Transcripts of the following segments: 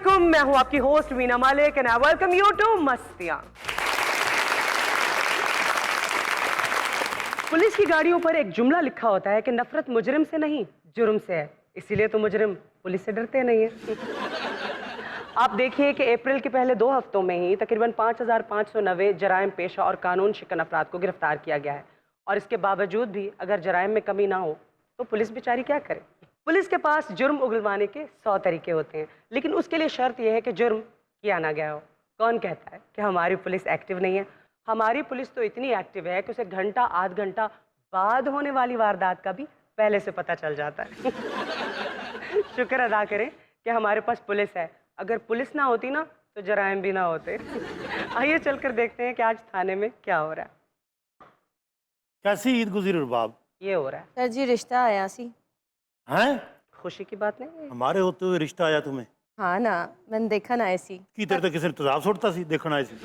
वालेकुम, मैं हूं आपकी host Veena Malik and I welcome you to Mastiyan. Police की गाड़ियों पर एक जुमला लिखा होता है कि नफरत मुजरिम से नहीं जुर्म से है, इसीलिए तो मुजरिम पुलिस से डरते नहीं है। आप देखिए कि अप्रैल के पहले 2 हफ्तों में ही तकरीबन 5590 जराइम पेशा और कानून शिकन अफराद को गिरफ्तार किया गया है। और इसके बावजूद भी अगर जराइम में कमी ना हो तो पुलिस बेचारी क्या करे। पुलिस के पास जुर्म उगलवाने के 100 तरीके होते हैं, लेकिन उसके लिए शर्त यह है कि जुर्म किया ना गया हो। कौन कहता है कि हमारी पुलिस एक्टिव नहीं है? हमारी पुलिस तो इतनी एक्टिव है कि उसे घंटा आध घंटा बाद होने वाली वारदात का भी पहले से पता चल जाता है। शुक्र अदा करें कि हमारे पास पुलिस है। अगर पुलिस ना होती ना तो जराइम भी ना होते। आइए चलकर देखते हैं कि आज थाने में क्या हो रहा है। कैसी ईद गुजरी रुबाब? ये हो रहा है सर जी रिश्ता आया सी। हैं? खुशी की बात नहीं है। हमारे होते हुए रिश्ता आया तुम्हें? हाँ ना, मैंने देखन आए सी। की तेरे ते किसी ने तजाब सुटता सी देखण आए सी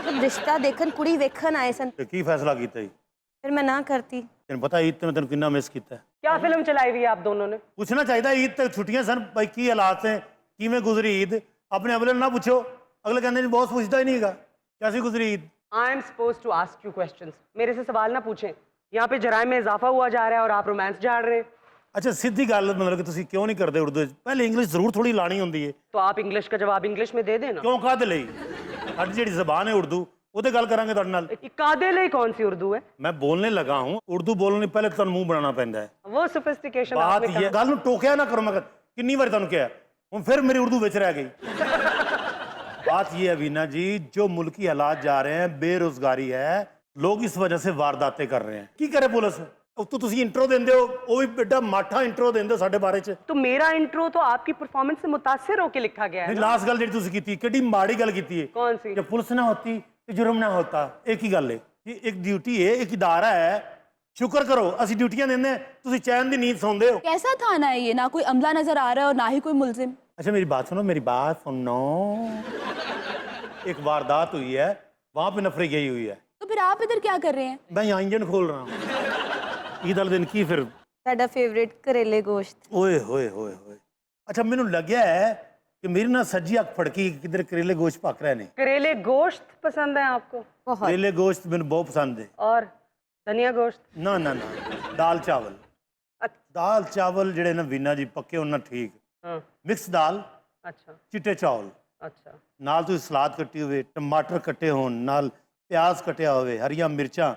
जब रिश्ता देखन कुड़ी वेखन आए सन ते की फैसला कीता ही? फिर मैं ना करती। तेन पता ईद ते मैं तेन किन्ना मिस कीता है। क्या फिल्म चलाई हुई है आप दोनों ने? पूछना चाहिए ईद तक छुट्टियां सन भाई की हालात हैं किवें गुजरी ईद? अपने अगले ना पूछो, अगले कहते हैं बॉस पूछता ही नहीं है कैसी गुजरी Eid. I am suppose to ask you questions. मेरे से सवाल ना पूछें। यहाँ पे जराइम में इजाफा हुआ जा रहा है और आप रोमांस झाड़ रहे हैं। अच्छा सीधी गल मतलब कि तुसी क्यों नहीं करते उर्दू? पहले इंग्लिश जरूर थोड़ी लानी होंदी है। तो आप इंग्लिश का जवाब इंग्लिश में दे देना। क्यों काहदे लई? साडी जेहड़ी ज़बान है उर्दू ਉਹਦੇ ਗੱਲ ਕਰਾਂਗੇ ਤੁਹਾਡੇ ਨਾਲ। कादे लिए कौन सी उर्दू है? मैं बोलने लगा हूँ उर्दू बोलने पहले तो मुंह बनाना पैंदा है। वो सोफिस्टिकेशन बात आपने ये गल टोकिया ना करो। मैं कितनी बार तुम क्या हूँ फिर मेरी उर्दू विच रह गई। बात ये है वीना जी, जो मुल्की हालात जा रहे हैं, बेरोजगारी है, लोग इस वजह से वारदातें कर रहे हैं। की करे पुलिस? तो तुसी इंट्रो देंदे हो, वो भी बेटा माठा इंट्रो देंदे हो साडे बारे च। तो मेरा इंट्रो तो आपकी परफॉर्मेंस से मुतासिर होकर लिखा गया है। लास्ट गल जेहड़ी तुसी कीती केडी माड़ी गल कीती है। कौन सी? जब पुलिस ना होती तो जुर्म ना होता। एक ही गल है, ये एक ड्यूटी है, एक इदारा है। शुक्र करो असि ड्यूटियां देंदे, तुसी चैन दी नींद सौंदे हो। कैसा थाना है ये? ना कोई अमला नजर आ रहा है और ना ही कोई मुलजिम। अच्छा मेरी बात सुनो, मेरी बात सुनो। एक वारदात हुई है, वहां पे नफरी गई हुई है। तो फिर आप इधर क्या कर रहे हैं? मैं यहाँ इंजन खोल रहा हूँ। ईद वाले दिन की फिर साडा फेवरेट करेले गोश्त। ओए होए होए होए। अच्छा मैनू लग्या है कि मेरी ना सज्जी अख फड़की किधर करेले गोश्त पक रहे ने। करेले गोश्त पसंद है आपको? बहुत। करेले गोश्त मैंने बहुत पसंद है। और धनिया गोश्त? ना ना ना दाल चावल। दाल चावल जेड़े ना वीना जी पक्के होना ठीक। हाँ। मिक्स दाल, अच्छा चिट्टे चावल, अच्छा। नाल तुसीं सलाद कट्टी हुए, टमाटर कट्टे होण, नाल प्याज कट्टिया होवे, हरियां मिर्चां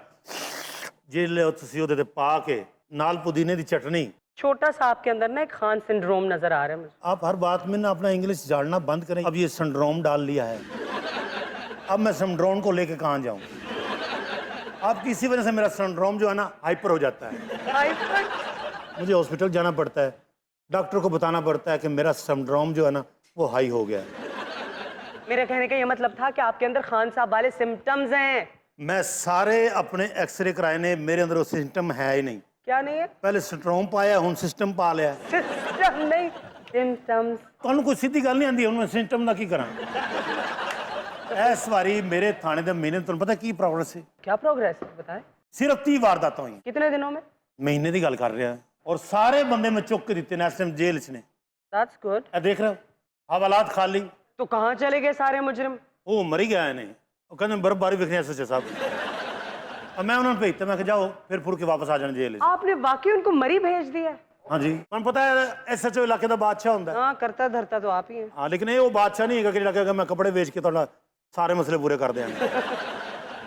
जिहले तुसीं ओहदे ते पा के, नाल पुदीने दी चटनी। छोटा सा आपके अंदर ना एक खान सिंड्रोम नजर आ रहा है मुझे। आप हर बात में ना अपना इंग्लिश जानना बंद करें। अब ये सिंड्रोम डाल लिया है, अब मैं सिंड्रोम को लेके कहाँ जाऊँ? आपकी इसी वजह से मेरा सिंड्रोम जो है ना हाइपर हो जाता है। मुझे हॉस्पिटल जाना पड़ता है, डॉक्टर को बताना पड़ता है कि मेरा सिंड्रोम जो है ना वो हाई हो गया है। मेरे कहने का ये मतलब था कि आपके अंदर खान साहब वाले सिम्टम्स हैं। मैं सारे अपने एक्सरे कराए ने, मेरे अंदर वो सिस्टम है ही नहीं। क्या नहीं है? पहले सिंड्रोम पाया, हुन सिस्टम पा लिया। सिस्टम नहीं, सिम्टम्स। तुहानू कोई सीधी गल नहीं आती, हुन मैं सिस्टम का की करा? इस बारी मेरे थाने दे महीने तुहानू पता की प्रोग्रेस है? क्या प्रोग्रेस है बताएं? सिर्फ 30 वारदात हुई। कितने दिनों में? महीने की गल कर रहा है, और सारे बंदे मैं चुक के दिते ने इस टाइम जेल च ने। That's good. ए देख रहे हो हवालात खाली। तो कहाँ चले गए सारे मुजरिम? वो मरी गए ने, वो कहते बर्फबारी विखने एस साहब। अब मैं उन्होंने भेजता, मैं जाओ फिर फुर के वापस आ जाने जेल। आपने वाकई उनको मरी भेज दिया है? हाँ जी, तुम पता है SHO इलाके का बादशाह होंदा है। हाँ, करता धरता तो आप ही हैं। हाँ लेकिन ये वो बादशाह नहीं है कि लगे मैं कपड़े बेच के थोड़ा सारे मसले पूरे कर देंगे।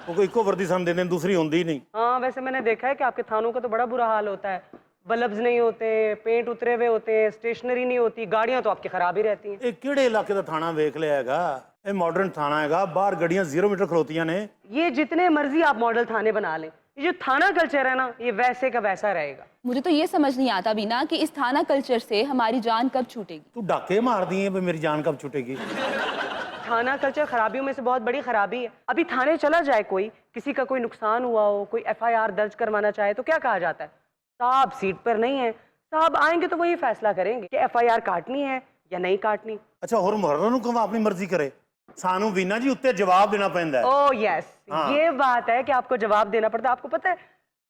वो कोई इको वर्दी सन देने दूसरी होंदी ही नहीं। हाँ, वैसे मैंने देखा है कि आपके थानों का तो बड़ा बुरा हाल होता है। बल्ब्स नहीं होते, पेंट उतरे हुए होते हैं, स्टेशनरी नहीं होती, गाड़ियां तो आपकी खराब ही रहती हैं। ये किहड़े इलाके का थाना वेख लिया हैगा? ये मॉडर्न थाना हैगा, बाहर गड्डियां 0 मीटर खलोतियां ने। ये जितने मर्जी आप मॉडल थाने बना लें, ये जो थाना कल्चर है ना, ये वैसे का वैसा रहेगा। मुझे तो ये समझ नहीं आता बीना कि इस थाना कल्चर से हमारी जान कब छूटेगी। तू डाके मार दी है, मेरी जान कब छूटेगी? थाना कल्चर खराबियों में से बहुत बड़ी खराबी है। अभी थाने चला जाए कोई, किसी का कोई नुकसान हुआ हो, कोई FIR दर्ज करवाना चाहे तो क्या कहा जाता है? साहब सीट पर नहीं है, साहब आएंगे तो वही फैसला करेंगे कि FIR काटनी है या नहीं काटनी। अच्छा होर मुहर्रम नूं कहां अपनी मर्जी करे? सानू वीना जी उत्ते जवाब देना पैंदा है। ओह यस, हाँ। ये बात है कि आपको जवाब देना पड़ता है। आपको पता है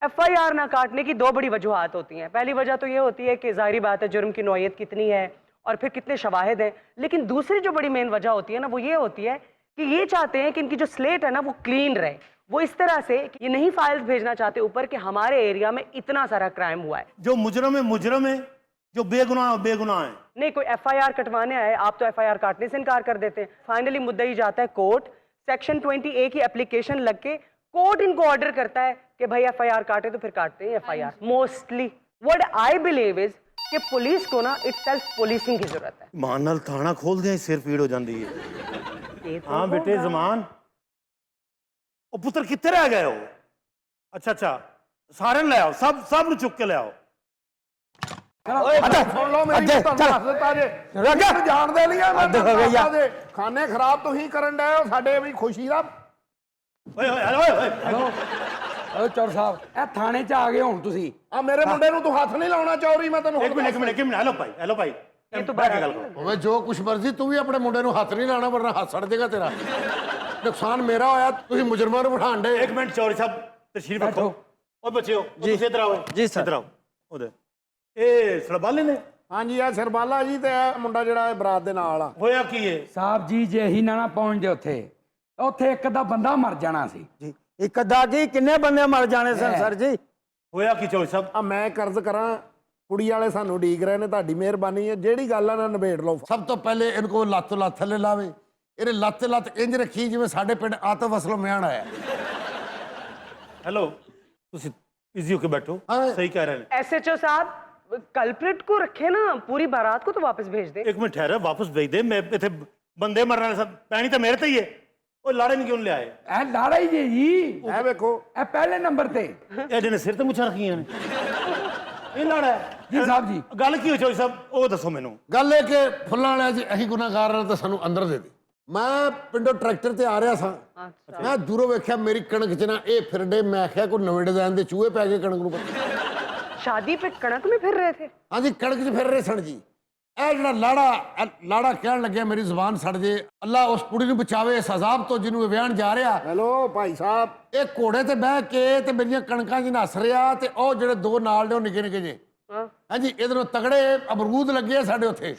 FIR ना काटने की 2 बड़ी वजूहात होती हैं। पहली वजह तो ये होती है कि जाहिर बात है जुर्म की नौयत कितनी है और फिर कितने शवाहिद हैं। लेकिन दूसरी जो बड़ी मेन वजह होती है ना, वो ये होती है कि ये चाहते हैं कि इनकी जो स्लेट है ना वो क्लीन रहे। वो इस तरह से ये नहीं फाइल्स भेजना चाहते ऊपर कि हमारे एरिया में इतना सारा क्राइम हुआ है। जो मुजरम है, जो बेगुनाह है। नहीं, कोई FIR कटवाने आए, आप तो FIR काटने से इनकार कर देते हैं। फाइनली मुद्दई जाता है कोर्ट, सेक्शन 20A की एप्लीकेशन लग के कोर्ट इनको ऑर्डर करता है कि भाई FIR काटे, तो फिर काटते हैं FIR। Mostly what I believe is कि पुलिस को ना इटसेल्फ पुलिसिंग की जरूरत है। मान नाल थाना खोल दिया, सिर पीड़ हो जाती है। ये तो हाँ बेटे होगा। जमान, ओ पुत्र कितने रह गए हो? अच्छा, सारे ले आओ, सब चुक के ले आओ। ਸੁਣ ਲਓ ਮੇਰੀ ਤੁਹਾਨੂੰ ਦੱਸ ਦਿੱਤਾ ਜੇ ਰੱਖ ਜਾਣਦੇ ਨਹੀਂ ਆ ਮੈਂ ਖਾਨੇ ਖਰਾਬ ਤੁਸੀਂ ਕਰਨ ਡਏ ਹੋ ਸਾਡੇ ਵੀ ਖੁਸ਼ੀ ਦਾ ਓ ਚੌਰ ਸਾਹਿਬ ਇਹ ਥਾਣੇ 'ਚ ਆ ਗਏ ਹੁਣ ਤੁਸੀਂ ਆ ਮੇਰੇ ਮੁੰਡੇ ਨੂੰ ਤੂੰ ਹੱਥ ਨਹੀਂ ਲਾਉਣਾ ਚੌਰੀ ਮੈਂ ਤੈਨੂੰ एक मिनट हेलो भाई ये तो बैठ के गल करो। ਓਏ ਜੋ ਕੁਛ ਮਰਜ਼ੀ ਤੂੰ ਵੀ ਆਪਣੇ ਮੁੰਡੇ ਨੂੰ ਹੱਥ ਨਹੀਂ ਲਾਉਣਾ ਵਰਨਾ ਹੱਥ ਸੜ ਜਾਏਗਾ ਤੇਰਾ ਨੁਕਸਾਨ ਮੇਰਾ ਹੋਇਆ ਤੁਸੀਂ ਮੁਜਰਮਾਂ ਨੂੰ ਬਿਠਾਣ ਡੇ एक मिनट चौधरी साहब तशरीफ रखो। ओ बच्चियो जी इधर आओ। जी सर। इधर आओ। उधर ए सड़बाले ने ਹਾਂਜੀ ਆ ਸਰਬਾਲਾ ਜੀ ਤੇ ਇਹ ਮੁੰਡਾ ਜਿਹੜਾ ਇਹ ਬਰਾਤ ਦੇ ਨਾਲ ਆ होया की है? ਸਾਹਿਬ ਜੀ ਜੇ ਹੀ ਨਾ ਪਹੁੰਚਦੇ ਉੱਥੇ ਇੱਕ ਅੱਧਾ ਬੰਦਾ ਮਰ ਜਾਣਾ ਸੀ ਜੀ ਇੱਕ ਅੱਧਾ ਕੀ ਕਿੰਨੇ ਬੰਦੇ ਮਰ ਜਾਣੇ ਸਨ ਸਰ ਜੀ। होया की चौधरी साहब? ਆ ਮੈਂ ਕਰਜ਼ ਕਰਾਂ ਕੁੜੀ ਵਾਲੇ ਸਾਨੂੰ ਉਡੀਕ ਰਹੇ ਨੇ ਤੁਹਾਡੀ ਮਿਹਰਬਾਨੀ ਹੈ ਜਿਹੜੀ ਗੱਲ ਆ ਨਾ ਨਿਬੇੜ ਲਓ ਸਭ ਤੋਂ ਪਹਿਲੇ ਇਹਨਾਂ ਕੋਲ ਲੱਤ ਥੱਲੇ ਲਾਵੇ ਇਹਨੇ ਲੱਤ ਇੰਜ ਰੱਖੀ ਜਿਵੇਂ ਸਾਡੇ ਪਿੰਡ ਆਤਫ ਅਸਲੋਂ ਮਿਆਣ ਆਇਆ हेलो तुसी इजी होके बैठो। हाँ। सही कह रहे हैं। SHO साहब कल्प्रिट को रखे ना, पूरी बारात को तो वापस भेज दे। एक मिनट ठहरा, वापस भेज दे। मैं इतने बंदे मरने सब पैनी तो मेरे ते ही है। ਉਹ ਲਾੜੇ ਨੂੰ ਕਿਉਂ ਲਿਆ ਹੈ? ਇਹ ਲਾੜਾ ਹੀ ਜੀ ਇਹ ਵੇਖੋ ਇਹ ਪਹਿਲੇ ਨੰਬਰ ਤੇ ਇਹ ਜਿਹਨੇ ਸਿਰ ਤੇ ਮੁੱਛਾਂ ਰੱਖੀਆਂ ਨੇ, ਇਹ ਲਾੜਾ ਹੈ? ਜੀ ਸਾਹਿਬ ਜੀ ਗੱਲ ਕੀ ਹੋਈ ਚੌਧਰੀ ਸਾਹਿਬ, ਉਹ ਦੱਸੋ ਮੈਨੂੰ। ਗੱਲ ਇਹ ਕਿ ਫੁੱਲਾਂ ਵਾਲਿਆ ਜੀ ਅਸੀਂ ਗੁਨਾਹਗਾਰ ਹਾਂ ਤਾਂ ਸਾਨੂੰ ਅੰਦਰ ਦੇ ਦੇ ਮੈਂ ਪਿੰਡੋਂ ਟਰੈਕਟਰ ਤੇ ਆ ਰਿਹਾ ਸਾਂ ਮੈਂ ਦੂਰੋਂ ਵੇਖਿਆ ਮੇਰੀ ਕਣਕ 'ਚ ਨਾ ਇਹ ਫਿਰਡੇ ਮੈਂ ਆਖਿਆ ਕੋਈ ਨਵੇਂ ਡਿਜ਼ਾਈਨ ਦੇ ਚੂਹੇ ਪੈ ਗਏ ਕਣਕ ਨੂੰ शादी पे कणक में फिर रहे थे? ਹਾਂਜੀ ਕਣਕ 'ਚ ਫਿਰ ਰਹੇ ਸਣ ਜੀ ਇਹ ਜਿਹੜਾ ਲਾੜਾ ਕਹਿਣ ਲੱਗਿਆ ਮੇਰੀ ਜ਼ੁਬਾਨ ਸੜ ਜੇ ਅੱਲਾ ਉਸ ਕੁੜੀ ਨੂੰ ਬਚਾਵੇ ਇਸ ਅਜ਼ਾਬ ਤੋਂ ਜਿਹਨੂੰ ਇਹ ਵਿਆਹਣ ਜਾ ਰਿਹਾ ਹੈਲੋ ਭਾਈ ਸਾਹਿਬ ਇਹ ਘੋੜੇ ਤੇ ਬਹਿ ਕੇ ਤੇ ਮੇਰੀਆਂ ਕਣਕਾਂ 'ਚ ਨੱਸ ਰਿਹਾ ਤੇ ਉਹ ਜਿਹੜੇ ਦੋ ਨਾਲ ਨੇ ਉਹ ਨਿੱਕੇ ਜੇ ਹਾਂਜੀ ਇਧਰੋਂ ਤਗੜੇ ਅਮਰੂਦ ਲੱਗੇ ਆ ਸਾਡੇ ਉੱਥੇ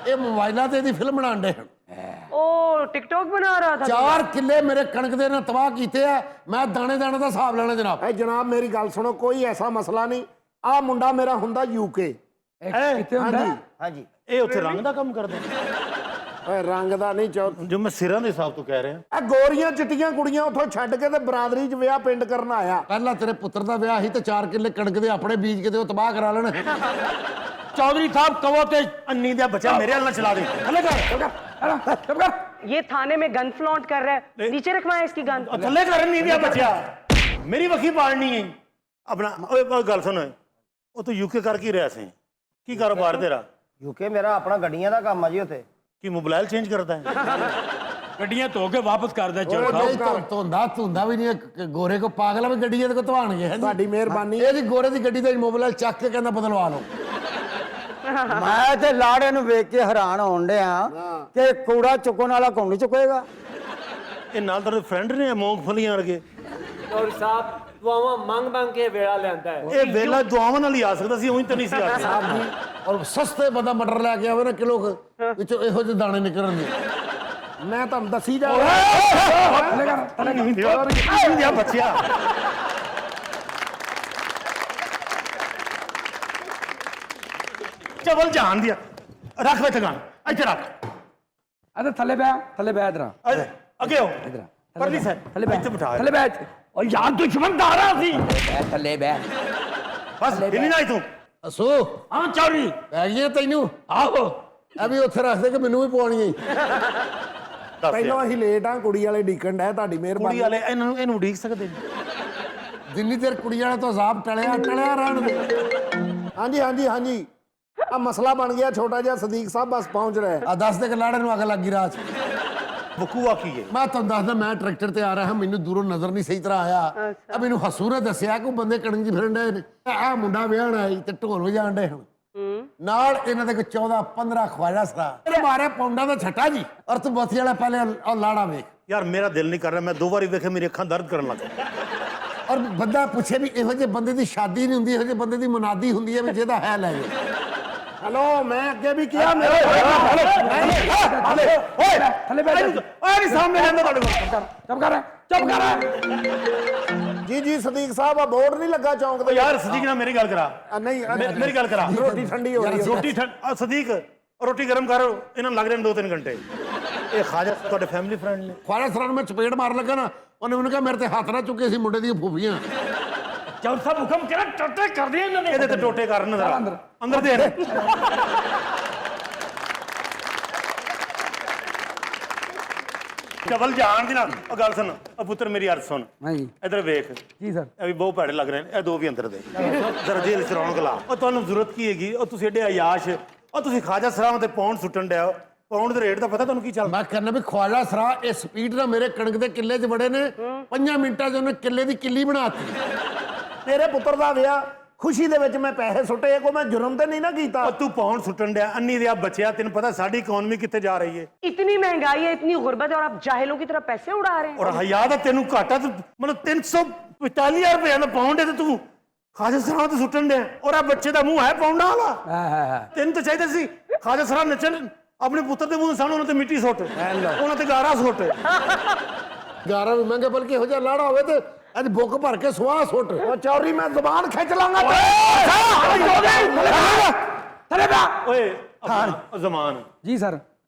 ਇਹ ਮੋਬਾਈਲਾਂ ਤੇ ਇਹਦੀ ਫਿਲਮ ਬਣਾਉਣ ਦੇ ओ टिकटॉक बना रहा था। 4 ਕਿੱਲੇ ਮੇਰੇ ਕਣਕ ਦੇ ਨਾਲ ਤਬਾਹ ਕੀਤੇ ਆ ਮੈਂ ਦਾਣੇ ਦਾ ਹਿਸਾਬ ਲੈਣਾ ਜਨਾਬ ਇਹ ਜਨਾਬ ਮੇਰੀ ਗੱਲ ਸੁਣੋ ਕੋਈ ਐਸਾ ਮਸਲਾ ਨਹੀਂ ਆ ਮੁੰਡਾ ਮੇਰਾ ਹੁੰਦਾ UK ਕਿੱਥੇ ਹੁੰਦਾ ਹਾਂਜੀ ਇਹ ਉੱਥੇ ਰੰਗ ਦਾ ਕੰਮ ਕਰਦੇ? ਓਏ ਰੰਗ ਦਾ ਨਹੀਂ ਚੌ ਜੋ ਮੈਂ ਸਿਰਾਂ ਦੇ ਹਿਸਾਬ ਤੋਂ ਕਹਿ ਰਿਹਾ। ਇਹ ਗੋਰੀਆਂ ਚਿੱਟੀਆਂ ਕੁੜੀਆਂ ਉੱਥੋਂ ਛੱਡ ਕੇ ਤੇ ਬਰਾਦਰੀ 'ਚ ਵਿਆਹ ਪਿੰਡ ਕਰਨ ਆਇਆ ਪਹਿਲਾਂ ਤੇਰੇ ਪੁੱਤਰ ਦਾ ਵਿਆਹ ਸੀ ਤੇ 4 ਕਿੱਲੇ ਕਣਕ ਦੇ ਆਪਣੇ ਬੀਜ ਕੇ ਤੇ ਉਹ ਤਬਾਹ ਕਰਾ ਲੈਣ ਚੌਧਰੀ ਸਾਹਿਬ ਕਹੋ ਤੇ ਅੰਨੀ ਦਾ ਬੱਚਾ ਮੇਰੇ ਨਾਲ ਚਲਾ ਦੇ। ਥੱਲੇ ਕਰ ये थाने में गन फ्लॉन्ट कर रहा है, नीचे रखवाएं इसकी गन। ਥੱਲੇ ਕਰ ਨਹੀਂ ਦਿਆ ਬੱਚਾ, ਮੇਰੀ ਵਖੀ ਪਾਲਣੀ ਹੈ ਆਪਣਾ। ਓਏ ਗੱਲ ਸੁਣ, ਉਹ ਤੂੰ UK ਕਰ ਕੀ ਰਿਹਾ ਸੀ? ਕੀ ਕਾਰੋਬਾਰ ਤੇਰਾ? ਯੂਕੇ ਮੇਰਾ ਆਪਣਾ ਗੱਡੀਆਂ ਦਾ ਕੰਮ ਆ ਜੀ ਉੱਥੇ। ਕੀ ਮੋਬਾਈਲ ਚੇਂਜ ਕਰਦਾ ਹੈ? ਗੱਡੀਆਂ ਧੋ ਕੇ ਵਾਪਸ ਕਰਦਾ ਉਹ ਨਹੀਂ ਧੁੰਦਾ ਵੀ ਨਹੀਂ ਗੋਰੇ ਕੋ ਪਾਗਲ ਆ ਵੀ ਗੱਡੀ ਇਹਦੇ ਕੋ ਧਵਾਣਗੇ ਤੁਹਾਡੀ ਮਿਹਰਬਾਨੀ ਇਹਦੀ ਗੋਰੇ ਦੀ ਗੱਡੀ ਦਾ ਮੋਬਾਈਲ ਚੱਕ ਕੇ ਕਹਿੰਦਾ ਬਦਲਵਾ ਲਓ ਮੈਂ ਤੇ ਲਾੜੇ ਨੂੰ ਵੇਖ ਕੇ ਹੈਰਾਨ ਹੋਣ ਡਿਆ ਕਿ ਕੂੜਾ ਚੁੱਕਣ ਵਾਲਾ ਕੌਣ ਚੁੱਕੇਗਾ। ਇਹ ਨਾਲ ਤੇਰੇ ਫਰੈਂਡ ਨੇ ਮੂੰਗਫਲੀਆਂ ਵਰਗੇ। ਚੌਧਰੀ ਸਾਹਿਬ ਦੁਆਵਾਂ ਮੰਗ ਕੇ ਵੇਲਾ ਲੈਂਦਾ ਹੈ। ਇਹ ਵੇਲਾ ਦੁਆਵਾਂ ਨਾਲ ਹੀ ਆ ਸਕਦਾ ਸੀ, ਉਹੀ ਤਾਂ ਨਹੀਂ ਸੀ ਆ ਸਕਦਾ। ਔਰ ਸਸਤੇ ਬੰਦਾ ਮਟਰ ਲੈ ਕੇ ਆਵੇ ਨਾ ਕਿਲੋ ਵਿੱਚੋਂ ਇਹੋ ਜਿਹੇ ਦਾਣੇ ਨਿਕਲਣਗੇ ਮੈਂ ਤੁਹਾਨੂੰ ਦੱਸੀ ਜਾ ਨਹੀਂ ਦਿਆ ਬੱਚਿਆ। ਚਵਲ ਜਾਣ ਦਿਆ, ਰੱਖ ਵੇ ਟਗਾਣ ਇੱਥੇ ਰੱਖ। ਅਰੇ ਥੱਲੇ ਬੈ ਇਧਰ ਅੱਗੇ ਹੋ ਪਰਲੀ ਸਾਈਡ ਥੱਲੇ ਬੈ ਇੱਥੇ ਬਿਠਾ। ਥੱਲੇ ਬੈ ਓ ਯਾਰ ਦੁਸ਼ਮਣ ਦਾ ਰਹਾ ਸੀ ਥੱਲੇ ਬੈ ਬਸ ਹਿੱਲੀ ਨਾ ਤੂੰ। ਅਸੂ ਹਾਂ ਚੌਰੀ ਪੈ ਗਈਆਂ ਤੈਨੂੰ ਆਹੋ ਇਹ ਵੀ ਉੱਥੇ ਰੱਖ ਦੇ ਕਿ ਮੈਨੂੰ ਵੀ ਪਵਾਉਣੀ ਪਹਿਲਾਂ ਅਸੀਂ ਲੇਟ ਆ ਕੁੜੀ ਵਾਲੇ ਡੀਕਣ ਡੈ ਤੁਹਾਡੀ ਕੁੜੀ ਮਿਹਰਬਾਨੀ ਵਾਲੇ ਇਹਨੂੰ ਉਡੀਕ ਸਕਦੇ ਨੇ। ਜਿੰਨੀ ਦੇਰ ਕੁੜੀ ਵਾਲੇ ਤੋਂ ਅਜ਼ਾਬ ਟਲਿਆ ਰਹਿਣ ਦੇ ਹਾਂਜੀ ਆ ਮਸਲਾ ਬਣ ਗਿਆ ਛੋਟਾ ਜਿਹਾ ਸਦੀਕ ਸਾਹਿਬ ਬਸ ਪਹੁੰਚ ਰਿਹਾ ਆ ਦੱਸ ਦੇ ਕਿ ਲਾੜੇ ਨੂੰ ਅੱਗ ਲੱਗੀ ਰਾਤ ਬਕੂਆ ਕੀ ਹੈ? ਮੈਂ ਤੁਹਾਨੂੰ ਦੱਸਦਾ ਮੈਂ ਟਰੈਕਟਰ ਤੇ ਆ ਰਿਹਾ ਮੈਨੂੰ ਦੂਰੋਂ ਨਜ਼ਰ ਨਹੀਂ ਸਹੀ ਤਰ੍ਹਾਂ ਆਇਆ ਆ ਮੈਨੂੰ ਹਸੂ ਨੇ ਦੱਸਿਆ ਕਿ ਬੰਦੇ ਕਣਕ ਜੀ ਫਿਰਨ ਡਏ ਨੇ ਆ ਮੁੰਡਾ ਵਿਆਹਣ ਆਈ ਤੇ ਢੋਲ ਵਜਾਣ ਡਏ ਹੁਣ ਨਾਲ ਇਹਨਾਂ ਦੇ 14-15 ਖਵਾਜਾ ਸਰਾ ਮਾਰੇ ਪੌਂਡਾ ਦਾ ਛੱਟਾ ਜੀ ਔਰ ਤੂੰ ਬਥੀ ਵਾਲਾ ਪਹਿਲੇ ਉਹ ਲਾੜਾ ਵੇਖ ਯਾਰ ਮੇਰਾ ਦਿਲ ਨਹੀਂ ਕਰ ਰਿਹਾ, ਮੈਂ 2 ਵਾਰੀ ਵੇਖੇ ਮੇਰੀ ਅੱਖਾਂ ਦਰਦ ਕਰਨ ਲੱਗ ਗਈਆਂ। ਔਰ ਬੰਦਾ ਪੁੱਛੇ ਵੀ ਇਹੋ ਜਿਹੇ ਬੰਦੇ ਦੀ ਸ਼ਾਦੀ ਨਹੀਂ ਹੁੰਦੀ ਇਹੋ ਜਿਹੇ ਬੰਦੇ ਦੀ ਮੁਨਾਦੀ ਹੁੰਦੀ ਹੈ ਵੀ ਜਿਹਦਾ ਹੈ ਲੈ ਜਾਓ हेलो मैं अगे भी किया मेरे ਥੱਲੇ ਬੈਠ ਜਾ। ਓਏ ਸਾਹਮਣੇ ਰਹਿੰਦਾ ਤੁਹਾਡੇ ਕੋਲ ਚੁੱਪ ਕਰ ਚੁੱਪ ਕਰ। जी सदीक साहब आ बोर्ड नहीं लगा चौंक ਓ ਯਾਰ ਸਦੀਕ ਨਾਲ ਮੇਰੀ ਗੱਲ ਕਰਾ नहीं ਮੇਰੀ ਗੱਲ ਕਰਾ रोटी ठंडी हो रही है ਰੋਟੀ ਸਦੀਕ ਰੋਟੀ ਗਰਮ ਕਰ ਇਹਨਾਂ ਨੂੰ ਲੱਗ ਜਾਣ 2-3 ਘੰਟੇ ਇਹ ਖਾਜਾ ਤੁਹਾਡੇ ਫੈਮਿਲੀ ਫਰੈਂਡ ਨੇ ਖਵਾਜਾ ਸਰਾਂ ਨੂੰ ਮੈਂ ਚਪੇੜ ਮਾਰ ਲੱਗਾ ਨਾ, ਉਹਨੇ ਮੈਨੂੰ ਕਿਹਾ ਮੇਰੇ ਤੇ ਹੱਥ ਨਾ ਚੁੱਕੇ ਸੀ ਮੁੰਡੇ ਦੀਆਂ ਫੂਫੀਆਂ। ਚੌਲ ਸਾਹਿਬ ਹੁਕਮ ਕਿਹੜਾ ਟੱਟੇ ਕਰਦੇ ਇਹਨਾਂ ਨੇ ਇਹਦੇ ਤੇ ਟੋਟੇ ਕਰਨ ਜ਼ਰਾ ਅੰਦਰ ਦੇ ਚਵਲ ਜਾਣ ਦੀ ਨਾ ਉਹ ਗੱਲ ਸੁਣ ਉਹ ਪੁੱਤਰ ਮੇਰੀ ਅਰਜ਼ ਸੁਣ ਹਾਂਜੀ ਇਧਰ ਵੇਖ ਜੀ ਸਰ। ਇਹ ਵੀ ਬਹੁਤ ਭੈੜੇ ਲੱਗ ਰਹੇ ਨੇ ਇਹ ਦੋ ਵੀ ਅੰਦਰ ਦੇ ਜ਼ਰਾ ਜੇਲ੍ਹ ਚ ਰੌਣਕ ਲਾ ਉਹ ਤੁਹਾਨੂੰ ਜ਼ਰੂਰਤ ਕੀ ਹੈਗੀ ਉਹ ਤੁਸੀਂ ਏਡੇ ਆਯਾਸ਼ ਉਹ ਤੁਸੀਂ ਖਾਜਾ ਸਰਾਵਾਂ ਤੇ ਪੌਂਡ ਸੁੱਟਣ ਡਿਆ ਹੋ ਪੌਂਡ ਦੇ ਰੇਟ ਦਾ ਪਤਾ ਤੁਹਾਨੂੰ ਕੀ ਚੱਲਦਾ ਮੈਂ ਕਹਿੰਦਾ ਵੀ ਖਵਾਜਾ ਸਰਾ ਇਹ ਸਪੀਡ ਨਾਲ ਮੇਰੇ ਕਣਕ ਦੇ ਕਿੱਲੇ 'ਚ ਬੜੇ ਨੇ 5 ਮਿੰਟਾਂ 'ਚ ਉਹਨੇ ਕਿੱਲੇ ਦੀ ਕਿੱਲੀ ਬਣਾਤੀ। मेरे पुत्र दा विआह खुशी दे विच मैं पैसे सुट्टे को मैं जुर्म ते नहीं ना कीता ਉਹ ਤੂੰ ਪੌਂਡ ਸੁੱਟਣ ਡਿਆ ਅੰਨੀ ਦੇ ਆ ਬਚਿਆ ਤੈਨੂੰ ਪਤਾ ਸਾਡੀ ਇਕਨੋਮੀ ਕਿੱਥੇ ਜਾ ਰਹੀ ਹੈ इतनी महंगाई है, इतनी गुर्बत है और आप जाहिलों की तरह पैसे उड़ा रहे हैं। ਔਰ ਹਯਾ ਦਾ ਤੈਨੂੰ ਘਾਟਾ ਤੇ ਮਤਲਬ 345 ਰੁਪਏ ਦਾ ਪੌਂਡ ਹੈ ਤੇ ਤੂੰ ਖਾਜਾ ਸਰਾਵਾਂ ਤੇ ਸੁੱਟਣ ਡਿਆ ਔਰ ਆ ਬੱਚੇ ਦਾ ਮੂੰਹ ਹੈ ਪੌਂਡਾਂ ਵਾਲਾ ਹਾਂ ਤੈਨੂੰ ਤਾਂ ਚਾਹੀਦਾ ਸੀ ਖਾਜਾ ਸਰਾ ਨੱਚਣ ਆਪਣੇ ਪੁੱਤਰ ਦੇ ਮੂੰਹ ਸਾਹਮਣੇ ਉਹਨਾਂ ਤੇ ਮਿੱਟੀ ਸੁੱਟ ਉਹਨਾਂ ਤੇ ਗਾਰਾ ਸੁੱਟ 11 ਵੀ ਮਹਿੰਗੇ ਬਲਕਿ ਇਹੋ ਜਿਹਾ ਲਾੜਾ ਹੋਵੇ ਤੇ ਅੱਜ ਬੁੱਕ ਭਰ ਕੇ ਸੁਆਹ ਸੁੱਟ। ओ चौरी मैं जुबान खिंच लांगा ਥੱਲੇ ਬੈ। ਓਏ ਆਪਣਾ ਜ਼ਮਾਨ ਜੀ ਸਰ।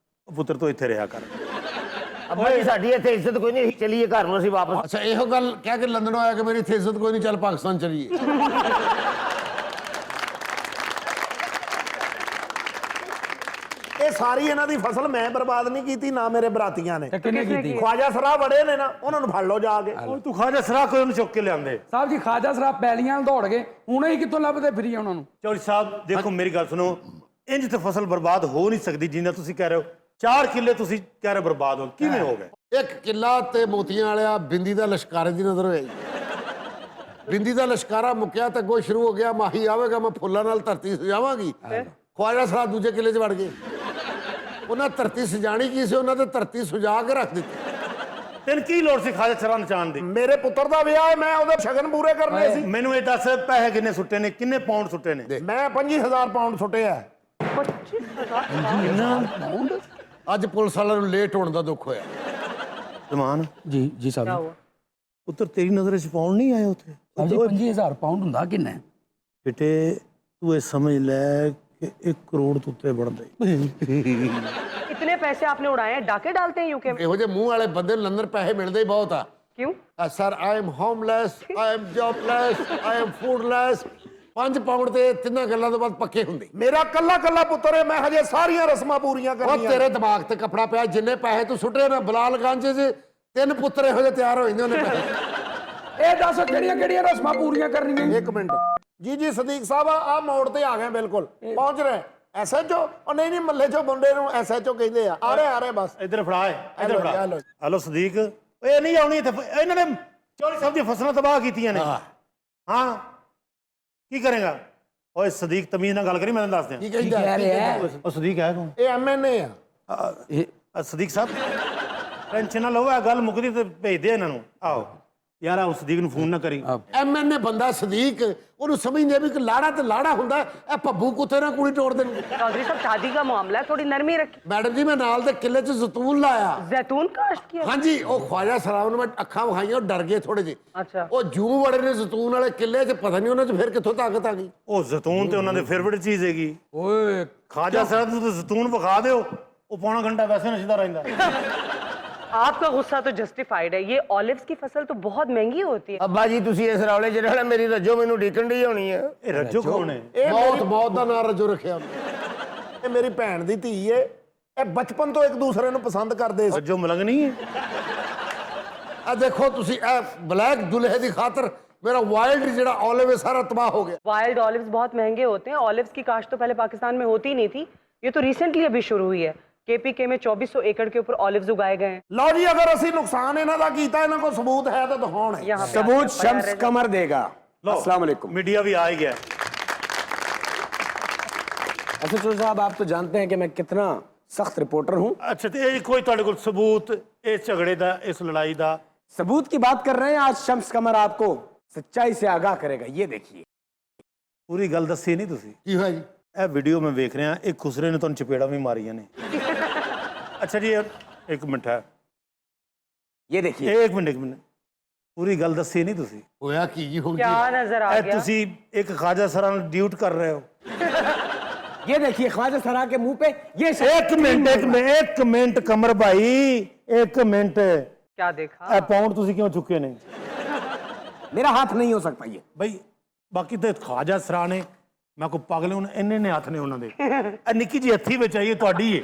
ਪੁੱਤਰ ਤੋਂ ਇੱਥੇ ਰਿਹਾ ਕਰ ਅੱਬਾ ਜੀ ਸਾਡੀ ਇੱਥੇ ਇੱਜ਼ਤ ਕੋਈ ਨਹੀਂ, ਚਲੀਏ ਘਰ ਨੂੰ ਅਸੀਂ ਵਾਪਸ। ਅੱਛਾ ਇਹੋ ਗੱਲ ਕਹਿ ਕੇ ਲੰਡਨੋਂ ਆਇਆ ਕਿ ਮੇਰੀ ਇੱਥੇ ਇੱਜ਼ਤ ਕੋਈ ਨਹੀਂ, ਚੱਲ ਪਾਕਿਸਤਾਨ ਚਲੀਏ। ਇਹ ਸਾਰੀ ਇਹਨਾਂ ਦੀ ਫਸਲ ਮੈਂ ਬਰਬਾਦ ਨਹੀਂ ਕੀਤੀ ਨਾ ਮੇਰੇ ਬਰਾਤੀਆਂ ਨੇ ਤੇ ਕਿਹਨੇ ਕੀਤੀ? ਖਵਾਜਾ ਸਰਾ ਬੜੇ ਨੇ ਨਾ ਉਹਨਾਂ ਨੂੰ ਫੜ ਲਓ ਜਾ ਕੇ ਓਏ ਤੂੰ ਖਾਜਾ ਸਰਾ ਕੋਈ ਉਹਨੂੰ ਚੁੱਕ ਕੇ ਲਿਆਂਦੇ ਸਾਹਿਬ ਜੀ ਖਾਜਾ ਸਰਾਬ ਪੈਲੀਆਂ ਨਾਲ ਦੌੜ ਗਏ, ਹੁਣੇ ਹੀ ਕਿੱਥੋਂ ਲੱਭਦੇ ਫਿਰੀ ਉਹਨਾਂ ਨੂੰ? ਚੌਧਰੀ ਸਾਹਿਬ ਦੇਖੋ ਮੇਰੀ ਗੱਲ ਸੁਣੋ ਇੰਜ ਤੇ ਫਸਲ ਬਰਬਾਦ ਹੋ ਨਹੀਂ ਸਕਦੀ ਜਿੰਨਾ ਤੁਸੀਂ ਕਹਿ ਰਹੇ ਹੋ 4 ਕਿੱਲੇ ਤੁਸੀਂ ਕਹਿ ਰਹੇ ਬਰਬਾਦ ਹੋ ਕਿਵੇਂ ਹੋ ਗਏ ਇੱਕ ਕਿੱਲਾ ਤੇ ਮੋਤੀਆਂ ਵਾਲਿਆ ਬਿੰਦੀ ਦਾ ਲਸ਼ਕਾਰੇ ਦੀ ਨਜ਼ਰ ਹੋਈ। ਬਿੰਦੀ ਦਾ ਲਸ਼ਕਾਰਾ ਮੁੱਕਿਆ ਤੇ ਅੱਗੋਂ ਸ਼ੁਰੂ ਹੋ ਗਿਆ ਮਾਹੀ ਆਵੇਗਾ ਮੈਂ ਫੁੱਲਾਂ ਨਾਲ ਧਰਤੀ ਸਜਾਵਾਂਗੀ। ਖਵਾਜਾ ਸਰਾ ਦੂਜੇ ਕਿੱਲੇ 'ਚ ਵੜ ਗਏ। ਉਹਨਾਂ ਧਰਤੀ ਸਜਾਣੀ ਕੀ ਸੀ, ਉਹਨਾਂ ਤੇ ਧਰਤੀ ਸੁਜਾ ਕੇ ਰੱਖ ਦਿੱਤੀ। ਤੈਨੂੰ ਕੀ ਲੋੜ ਸੀ ਖਾਜਾ ਸਰਾ ਨਚਾਉਣ ਦੀ ਮੇਰੇ ਪੁੱਤਰ ਦਾ ਵਿਆਹ ਹੈ ਮੈਂ ਉਹਦੇ ਸ਼ਗਨ ਪੂਰੇ ਕਰਨੇ ਸੀ ਮੈਨੂੰ ਇਹ ਦੱਸ ਪੈਸੇ ਕਿੰਨੇ ਸੁੱਟੇ ਨੇ ਕਿੰਨੇ ਪਾਉਂਡ ਸੁੱਟੇ ਨੇ ਮੈਂ 25000 ਪਾਉਂਡ ਸੁੱਟੇ ਆ 25,000 ਅੱਜ ਪੁਲਿਸ ਵਾਲਿਆਂ ਨੂੰ ਲੇਟ ਹੋਣ ਦਾ ਦੁੱਖ ਹੋਇਆ। ਜ਼ਮਾਨ ਜੀ ਸਾਹਿਬ। ਪੁੱਤਰ ਤੇਰੀ ਨਜ਼ਰ 'ਚ ਪਾਉਂਡ ਨਹੀਂ ਆਏ ਉੱਥੇ ਜੀ 25000 ਪਾਉਂਡ ਹੁੰਦਾ ਕਿੰਨਾ? ਬੇਟੇ ਤੂੰ ਇਹ ਸਮਝ ਲੈ ਕਿ 1 ਕਰੋੜ ਤੋਂ ਉੱਤੇ ਬਣਦਾ इतने पैसे आपने उड़ाए हैं, डाके डालते हैं यूके में? ਇਹੋ ਜਿਹੇ ਮੂੰਹ ਵਾਲੇ ਬੰਦੇ ਨੂੰ ਲੰਡਨ ਪੈਸੇ ਮਿਲਦੇ ਹੀ ਬਹੁਤ ਆ। क्यों? Sir I am homeless, I am jobless, I am foodless. 5 pound ਤੇ ਤਿੰਨਾਂ ਗੱਲਾਂ ਤੋਂ ਬਾਅਦ ਪੱਕੇ ਹੁੰਦੇ। ਮੇਰਾ ਕੱਲਾ ਕੱਲਾ ਪੁੱਤਰ ਹੈ ਮੈਂ ਹਜੇ ਸਾਰੀਆਂ ਰਸਮਾਂ ਪੂਰੀਆਂ ਉਹ ਕਰਨੀਆਂ ਤੇਰੇ ਦਿਮਾਗ ਤੇ ਕੱਪੜਾ ਪਿਆ, ਜਿੰਨੇ ਪੈਸੇ ਤੂੰ ਸੁੱਟੇ ਨਾ ਬਲਾਲਗੰਜ 'ਚ 3 ਪੁੱਤਰ ਇਹੋ ਜਿਹੇ ਤਿਆਰ ਹੋ ਜਾਂਦੇ ਉਹਨੇ ਪੈਸੇ। ਇਹ ਦੱਸੋ ਕਿਹੜੀਆਂ ਕਿਹੜੀਆਂ ਰਸਮਾਂ ਪੂਰੀਆਂ ਕਰਨੀਆਂ? 1 ਮਿੰਟ ਜੀ ਸਦੀਕ ਸਾਹਿਬ ਆ ਮੋੜ ਤੇ ਆ ਗਏ ਬਿਲਕੁਲ ਪਹੁੰਚ ਰਹੇ ਐਸਐਚਓ ਉਹ ਨਹੀਂ ਮੱਲੇ ਚੋਂ ਮੁੰਡੇ ਨੂੰ ਐਸਐਚਓ ਕਹਿੰਦੇ ਆ ਰਹੇ ਬਸ ਇੱਧਰ ਫੜਾ ਇੱਧਰ ਫੜਾ ਹੈਲੋ। ਹਲੋ ਸਦੀਕ ਇਹ ਨਹੀਂ ਆਉਣੀ ਇੱਥੇ ਇਹਨਾਂ ਨੇ ਚੌਧਰੀ ਸਾਹਿਬ ਦੀਆਂ ਫਸਲਾਂ ਤਬਾਹ ਕੀਤੀਆਂ ਨੇ ਹਾਂ ਕੀ ਕਰੇਗਾ ਓਏ ਸਦੀਕ ਤਮੀਜ਼ ਨਾਲ ਗੱਲ ਕਰੀ ਮੈਂ ਦੱਸ ਦਿਆਂ ਕੀ ਕੀ ਕਹਿੰਦਾ ਕਹਿ ਰਿਹਾ? ਉਹ ਸਦੀਕ ਹੈ ਕੌਣ ਇਹ ਐਮਐਨਏ ਆ ਸਦੀਕ ਸਾਹਿਬ ਟੈਨਸ਼ਨ ਨਾ ਲਓ ਇਹ ਗੱਲ ਮੁੱਕਦੀ ਤੇ ਭੇਜ ਦੇ ਇਹਨਾਂ ਨੂੰ ਆਓ ਯਾਰ ਆ ਸਦੀਕ ਨੂੰ ਫੋਨ ਨਾ ਕਰੀ ਐਮਐਨਏ ਬੰਦਾ ਸਦੀਕ ਉਹਨੂੰ ਸਮਝਦੇ ਵੀ ਕਿ ਲਾੜਾ ਤੇ ਲਾੜਾ ਹੁੰਦਾ, ਇਹ ਭੱਬੂ ਕੁੱਤੇ ਨਾਲ ਕੁੜੀ ਤੋੜ ਦੇਣਗੇ। चौधरी साहब शादी का मामला है, थोड़ी नरमी रखी। ਮੈਡਮ ਜੀ ਮੈਂ ਨਾਲ ਦੇ ਕਿੱਲੇ 'ਚ ਜ਼ੈਤੂਨ ਲਾਇਆ। जैतून काश्त किया? ਹਾਂਜੀ ਉਹ ਖਵਾਜਾ ਸਰਾਬ ਨੂੰ ਮੈਂ ਅੱਖਾਂ ਵਿਖਾਈਆਂ, ਉਹ ਡਰ ਗਏ ਥੋੜੇ ਜਿਹੇ। अच्छा। ਉਹ ਜੂ ਬੜੇ ਨੇ ਜ਼ੈਤੂਨ ਵਾਲੇ ਕਿੱਲੇ 'ਚ, ਪਤਾ ਨਹੀਂ ਉਹਨਾਂ 'ਚ ਫਿਰ ਕਿੱਥੋਂ ਤਾਕਤ ਆ ਗਈ। ਉਹ ਜ਼ੈਤੂਨ ਤੇ ਉਹਨਾਂ ਦੇ ਫੇਵਰਿਟ ਚੀਜ਼ ਹੈਗੀ ਓਏ ਖਾਜਾ ਸਾਹਿਬ ਨੂੰ ਤਾਂ ਜ਼ੈਤੂਨ ਵਿਖਾ ਦਿਓ ਉਹ ਪੌਣਾ ਘੰਟਾ ਵੈਸੇ ਨਸ਼ਦਾ ਰਹਿੰਦਾ आपका गुस्सा तो जस्टिफाइड है, ये ऑलिव्स की फसल तो बहुत महंगी होती है। ਅੱਬਾ ਜੀ ਤੁਸੀਂ ਇਸ ਰੌਲੇ 'ਚ ਰਹਿਣਾ, ਮੇਰੀ ਰੱਜੋ ਮੈਨੂੰ ਢੀਕਣ ਦੀ ਹੋਣੀ ਹੈ। ਇਹ ਰੱਜੋ ਕੌਣ ਹੈ ਮੌਤ ਦਾ ਨਾਂ ਰੱਜੋ ਰੱਖਿਆ ਉਹਨੇ। ਇਹ ਮੇਰੀ ਭੈਣ ਦੀ ਧੀ ਏ ਇਹ ਬਚਪਨ ਤੋਂ ਇੱਕ ਦੂਸਰੇ ਨੂੰ ਪਸੰਦ ਕਰਦੇ ਸੀ ਰੱਜੋ ਮਲੰਗ ਨਹੀਂ ਹੈ ਆ ਦੇਖੋ ਤੁਸੀਂ ਇਹ ਬਲੈਕ ਦੁਲਹੇ ਦੀ ਖਾਤਰ मेरा वाइल्ड ਜਿਹੜਾ ऑलिव है सारा तबाह हो गया। वाइल्ड ऑलिव्स बहुत महंगे होते हैं। ऑलिव्स की काश्त तो पहले पाकिस्तान में होती ही नहीं थी, ये तो रिसेंटली अभी शुरू हुई है। केपीके में 2400 एकड़ के ऊपर ऑलिव्स उगाए गए हैं। ਲਓ ਜੀ ਅਗਰ ਅਸੀਂ ਨੁਕਸਾਨ ਇਹਨਾਂ ਦਾ ਕੀਤਾ ਇਹਨਾਂ ਕੋਲ ਸਬੂਤ ਹੈ ਤਾਂ ਦਿਖਾਉਣ यहाँ पे सबूत आपका शम्स बयान कमर देगा। अस्सलाम वालेकुम। मीडिया भी आ ही गया एसएचओ साहब आप तो जानते हैं कि मैं कितना सख्त रिपोर्टर हूँ। अच्छा तो ये कोई ਤੁਹਾਡੇ ਕੋਲ ਸਬੂਤ ਇਸ ਝਗੜੇ ਦਾ ਇਸ ਲੜਾਈ ਦਾ सबूत की बात कर रहे हैं, आज शम्स कमर आपको सच्चाई से आगाह करेगा, ये देखिए। ਪੂਰੀ ਗੱਲ ਦੱਸੀ ਨਹੀਂ ਤੁਸੀਂ ਕੀ ਹੋਇਆ ਜੀ? ਇਹ ਵੀਡੀਓ ਮੈਂ ਵੇਖ ਰਿਹਾ ਇਹ ਖੁਸਰੇ ਨੇ ਤੁਹਾਨੂੰ ਚਪੇੜਾ ਵੀ ਮਾਰੀਆਂ ਨੇ ਅੱਛਾ ਜੀ ਇੱਕ ਮਿੰਟ ਹੈ ये देखिए ਇੱਕ ਮਿੰਟ ਪੂਰੀ ਗੱਲ ਦੱਸੀ ਨਹੀਂ ਤੁਸੀਂ ਹੋਇਆ ਕੀ ਜੀ ਹੁਣ क्या नजर आ ਇਹ गया ਤੁਸੀਂ ਇੱਕ ਖਾਜਾ ਸਰਾਂ ਨੂੰ ਡਿਊਟ ਕਰ ਰਹੇ ਹੋ ये देखिए ख्वाजा सरा के मुंह पे ये ਇੱਕ ਮਿੰਟ ਕਮਰ ਭਾਈ ਇੱਕ ਮਿੰਟ क्या देखा ਇਹ ਪਾਉਂਡ ਤੁਸੀਂ ਕਿਉਂ ਚੁੱਕੇ ਨੇ मेरा हाथ नहीं हो सकता ये ਬਈ ਬਾਕੀ ਤੇ ਖਾਜਾ ਸਰਾਂ ਨੇ ਮੈਂ ਕੋ ਪਾਗਲ ਹੁਣ ਇੰਨੇ ਨੇ ਹੱਥ ਨੇ ਉਹਨਾਂ ਦੇ ਇਹ ਨਿੱਕੀ ਜੀ ਹੱਥੀ ਵਿੱਚ ਆਈ ਤੁਹਾਡੀ ਹੈ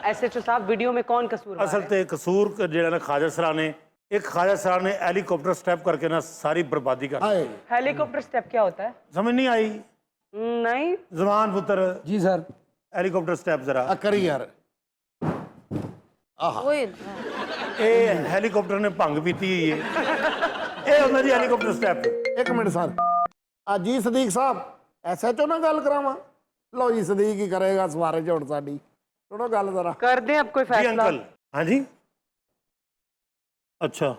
एसएचओ साहब वीडियो में कौन कसूर ਅਸਲ ਤੇ ਕਸੂਰ ਜਿਹੜਾ ਨਾ ਖਾਜਾ ਸਰਾਂ ਨੇ ਇੱਕ ਖਾਜਾ ਸਰਾਂ ਨੇ ਹੈਲੀਕਾਪਟਰ ਸਟੈਪ ਕਰਕੇ ਨਾ ਸਾਰੀ ਬਰਬਾਦੀ ਕਰ ਹਾਏ हेलीकॉप्टर स्टेप क्या होता है ਸਮਝ ਨਹੀਂ ਆਈ नहीं ਜ਼ਮਾਨ ਪੁੱਤਰ ਜੀ ਸਰ ਹੈਲੀਕਾਪਟਰ ਸਟੈਪ ਜ਼ਰਾ ਆ ਕਰੀ ਯਾਰ ओए ਇਹ ਹੈਲੀਕਾਪਟਰ ਨੇ ਭੰਗ ਪੀਤੀ ਹੋਈ ਹੈ ਇਹ ਉਹਨਾਂ ਦੀ ਹੈਲੀਕਾਪਟਰ ਸਟੈਪ ਇੱਕ ਮਿੰਟ ਸਰ ਆ ਜੀ ਸਦੀਕ ਸਾਹਿਬ ਐਸਐਚਓ ਨਾਲ ਗੱਲ ਕਰਾਵਾਂ ਲਓ ਜੀ ਸਦੀਕ ਹੀ ਕਰੇਗਾ ਸਵਾਰੇ ਝੋੜ ਸਾਡੀ ਸੁਣੋ ਗੱਲ ਜ਼ਰਾ कर दें अब कोई जी फैसला अंकल हाँ जी अच्छा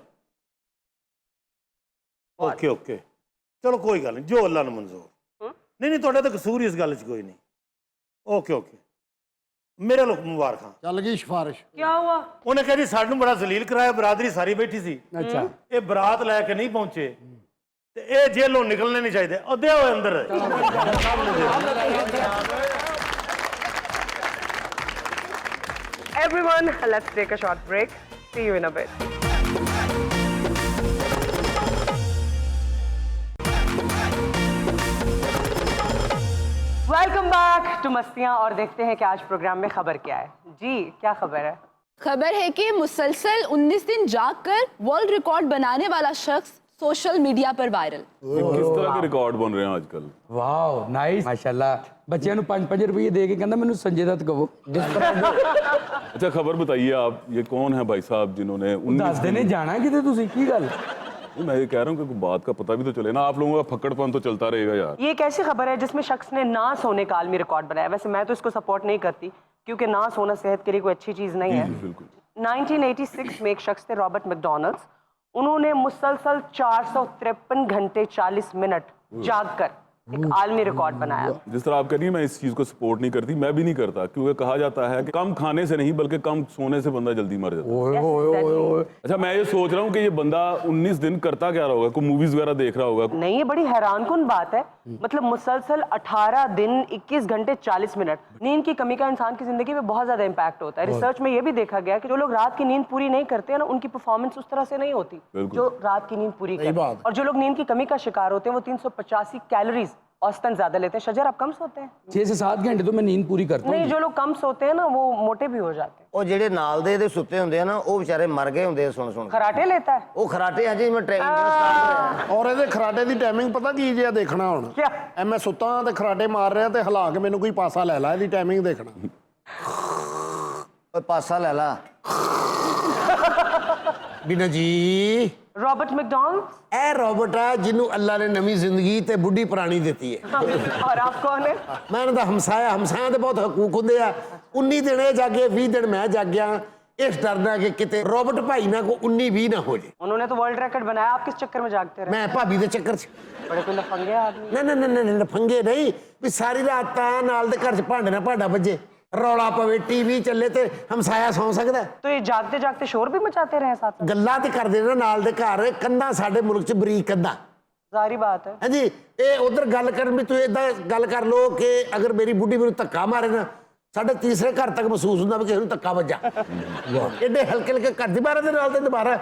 ओके ओके चलो कोई गल नहीं जो अल्लाह ने मंजूर नहीं नहीं ਤੁਹਾਡਾ ਤਾਂ ਕਸੂਰ ਹੀ ਇਸ ਗੱਲ 'ਚ ਕੋਈ ਨਹੀਂ ਓਕੇ ਓਕੇ ਮੇਰੇ ਲੋਕ ਮੁਬਾਰਕਾਂ ਚੱਲ ਗਈ ਸਿਫਾਰਿਸ਼ क्या हुआ ਉਹਨੇ ਕਿਹਾ ਜੀ ਸਾਨੂੰ ਬੜਾ ਜ਼ਲੀਲ ਕਰਾਇਆ ਬਰਾਦਰੀ ਸਾਰੀ ਬੈਠੀ ਸੀ ਅੱਛਾ ਇਹ ਬਰਾਤ ਲੈ ਕੇ ਨਹੀਂ ਪਹੁੰਚੇ ਤੇ ਇਹ ਜੇਲੋਂ ਨਿਕਲਣੇ ਨਹੀਂ ਚਾਹੀਦੇ ਅੱਧੇ ਹੋਏ ਅੰਦਰ Everyone, let's take a short break. See you in a bit. Welcome back to Mastiyan और देखते हैं कि आज प्रोग्राम में खबर क्या है। जी क्या खबर है? खबर है कि मुसलसल 19 दिन जागकर वर्ल्ड रिकॉर्ड बनाने वाला शख्स सोशल मीडिया पर वायरल। किस तरह के रिकॉर्ड बन रहे हैं आजकल? ਵਾਓ ਨਾਈਸ ਮਾਸ਼ਾਅੱਲਾ ਬੱਚਿਆਂ ਨੂੰ 5-5 ਰੁਪਏ ਦੇ ਕੇ ਕਹਿੰਦਾ ਮੈਨੂੰ ਸੰਜੇ ਦੱਤ ਕਹੋ अच्छा खबर बताइए आप, ये कौन है भाई साहब जिन्होंने 19 ਦੱਸਦੇ ਨੇ ਜਾਣਾ ਕਿਤੇ ਤੁਸੀਂ ਕੀ ਗੱਲ मैं ये कह रहा हूँ कि कोई बात का पता भी तो चले ना, आप लोगों का फक्कड़पन तो चलता रहेगा यार। ये एक ऐसी खबर है जिसमें शख्स ने ना सोने का आलमी रिकॉर्ड बनाया। वैसे मैं तो इसको सपोर्ट नहीं करती क्योंकि ना सोना सेहत के लिए कोई अच्छी चीज़ नहीं है। बिल्कुल 1986 में एक शख्स थे रॉबर्ट मैकडॉनल्ड्स। उन्होंने मुसलसल 453 घंटे 40 मिनट जागकर एक आलमी रिकॉर्ड बनाया। जिस तरह आप कह रही हैं मैं इस चीज को सपोर्ट नहीं करती, मैं भी नहीं करता, क्योंकि कहा जाता है कि कम खाने से नहीं बल्कि कम सोने से बंदा जल्दी मर जाता है। ਓਏ ਓਏ ਓਏ ਓਏ अच्छा मैं ये सोच रहा हूँ कि ये बंदा 19 दिन करता क्या रहा होगा, कोई मूवीज वगैरह देख रहा होगा। नहीं, ये बड़ी हैरानकुन बात है। मतलब मुसलसल 18 दिन 21 घंटे 40 मिनट नींद की कमी का इंसान की जिंदगी में बहुत ज्यादा इम्पैक्ट होता है। रिसर्च में ये भी देखा गया कि जो लोग रात की नींद पूरी नहीं करते हैं ना, उनकी परफॉर्मेंस उस तरह से नहीं होती जो रात की नींद पूरी करते हैं। और जो लोग नींद की कमी का शिकार होते हैं वो 385 कैलोरीज औसतन ज्यादा लेते हैं। शजर आप कम सोते हैं? 6 से 7 घंटे तो मैं नींद पूरी करता नहीं, हूँ जो लोग कम सोते हैं ना वो मोटे भी हो जाते हैं। ਉਹ ਜਿਹੜੇ ਨਾਲ ਦੇ ਇਹਦੇ ਸੁੱਤੇ ਹੁੰਦੇ ਆ ਨਾ ਉਹ ਵਿਚਾਰੇ ਮਰ ਗਏ ਹੁੰਦੇ ਆ ਸੁਣ ਸੁਣ ਕੇ। खराटे लेता है ਉਹ ਖਰਾਟੇ ਅਜੇ ਮੈਂ ਟ੍ਰੇਨਿੰਗ ਸਟਾਰਟ ਔਰ ਇਹਦੇ ਖਰਾਟੇ ਦੀ ਟਾਈਮਿੰਗ ਪਤਾ ਕੀ ਜੇ ਦੇਖਣਾ ਹੁਣ क्या? ਮੈਂ ਸੁੱਤਾ ਤੇ ਖਰਾਟੇ ਮਾਰ ਰਿਹਾ ਤੇ ਹਿਲਾ ਕੇ ਮੈਨੂੰ ਕੋਈ ਪਾਸਾ ਲੈ ਲਾ, ਇਹਦੀ ਟਾਈਮਿੰਗ ਦੇਖਣਾ। ਓਏ ਪਾਸਾ ਲੈ ਲਾ ਬੀਨਾ ਜੀ रॉबर्ट मैकडॉनल्ड्स। ਇਹ ਰੋਬੋਟ ਆ ਜਿਹਨੂੰ ਅੱਲਾ ਨੇ ਨਵੀਂ ਜ਼ਿੰਦਗੀ ਤੇ ਬੁੱਢੀ ਪੁਰਾਣੀ ਦਿੱਤੀ ਹੈ। और आप कौन है? ਮੈਂ ਇਹਨਾਂ ਦਾ ਹਮਸਾਇਆ ਦੇ ਬਹੁਤ ਹਕੂਕ ਹੁੰਦੇ ਆ। 19 ਦਿਨ ਇਹ ਜਾਗੇ 20 ਦਿਨ ਮੈਂ ਜਾਗਿਆ, ਇਸ ਡਰ ਨਾਲ ਕਿ ਕਿਤੇ ਰੋਬੋਟ ਭਾਈ ਨਾਲ ਕੋ 19-20 ਨਾ ਹੋ ਜੇ। उन्होंने तो वर्ल्ड रिकॉर्ड बनाया, आप किस चक्कर में जागते रहे? ਮੈਂ ਭਾਬੀ ਦੇ ਚੱਕਰ 'ਚ बड़े कोई लफंगे आदमी। ਨਾ ਨਾ ਨਾ ਨਾ ਲਫੰਗੇ ਨਹੀਂ ਵੀ ਸਾਰੀ ਰਾਤ ਤਾਂ ਨਾਲ ਦੇ ਘਰ 'ਚ ਭਾਂਡੇ ਨਾਲ ਭਾਂਡਾ ਵੱਜੇ, ਰੌਲਾ ਪਵੇ, ਟੀਵੀ ਚੱਲੇ ਤੇ ਹਮਸਾਇਆ ਸੌਂ ਸਕਦਾ। तो ये जागते जागते शोर भी मचाते रहे साथ में? ਗੱਲਾਂ ਤੇ ਕਰਦੇ ਨੇ ਨਾਲ ਦੇ ਘਰ, ਕੰਧਾਂ ਸਾਡੇ ਮੁਲਕ 'ਚ ਬਰੀਕ ਕੰਧਾਂ। जाहिर बात है। ਹਾਂਜੀ ਇਹ ਉਧਰ ਗੱਲ ਕਰਨ ਵੀ ਤੂੰ ਇਦਾਂ ਗੱਲ ਕਰ ਲੋ ਕਿ ਅਗਰ ਮੇਰੀ ਬੁੱਢੀ ਮੈਨੂੰ ਧੱਕਾ ਮਾਰੇ ਨਾ, ਸਾਡੇ ਤੀਸਰੇ ਘਰ ਤੱਕ ਮਹਿਸੂਸ ਹੁੰਦਾ ਵੀ ਕਿਸੇ ਨੂੰ ਧੱਕਾ ਵੱਜਾ। ਐਡੇ ਹਲਕੇ ਹਲਕੇ ਘਰ ਦੀ ਬਾਰਾਂ ਦੇ ਨਾਲ ਤੇ ਦੁਬਾਰਾ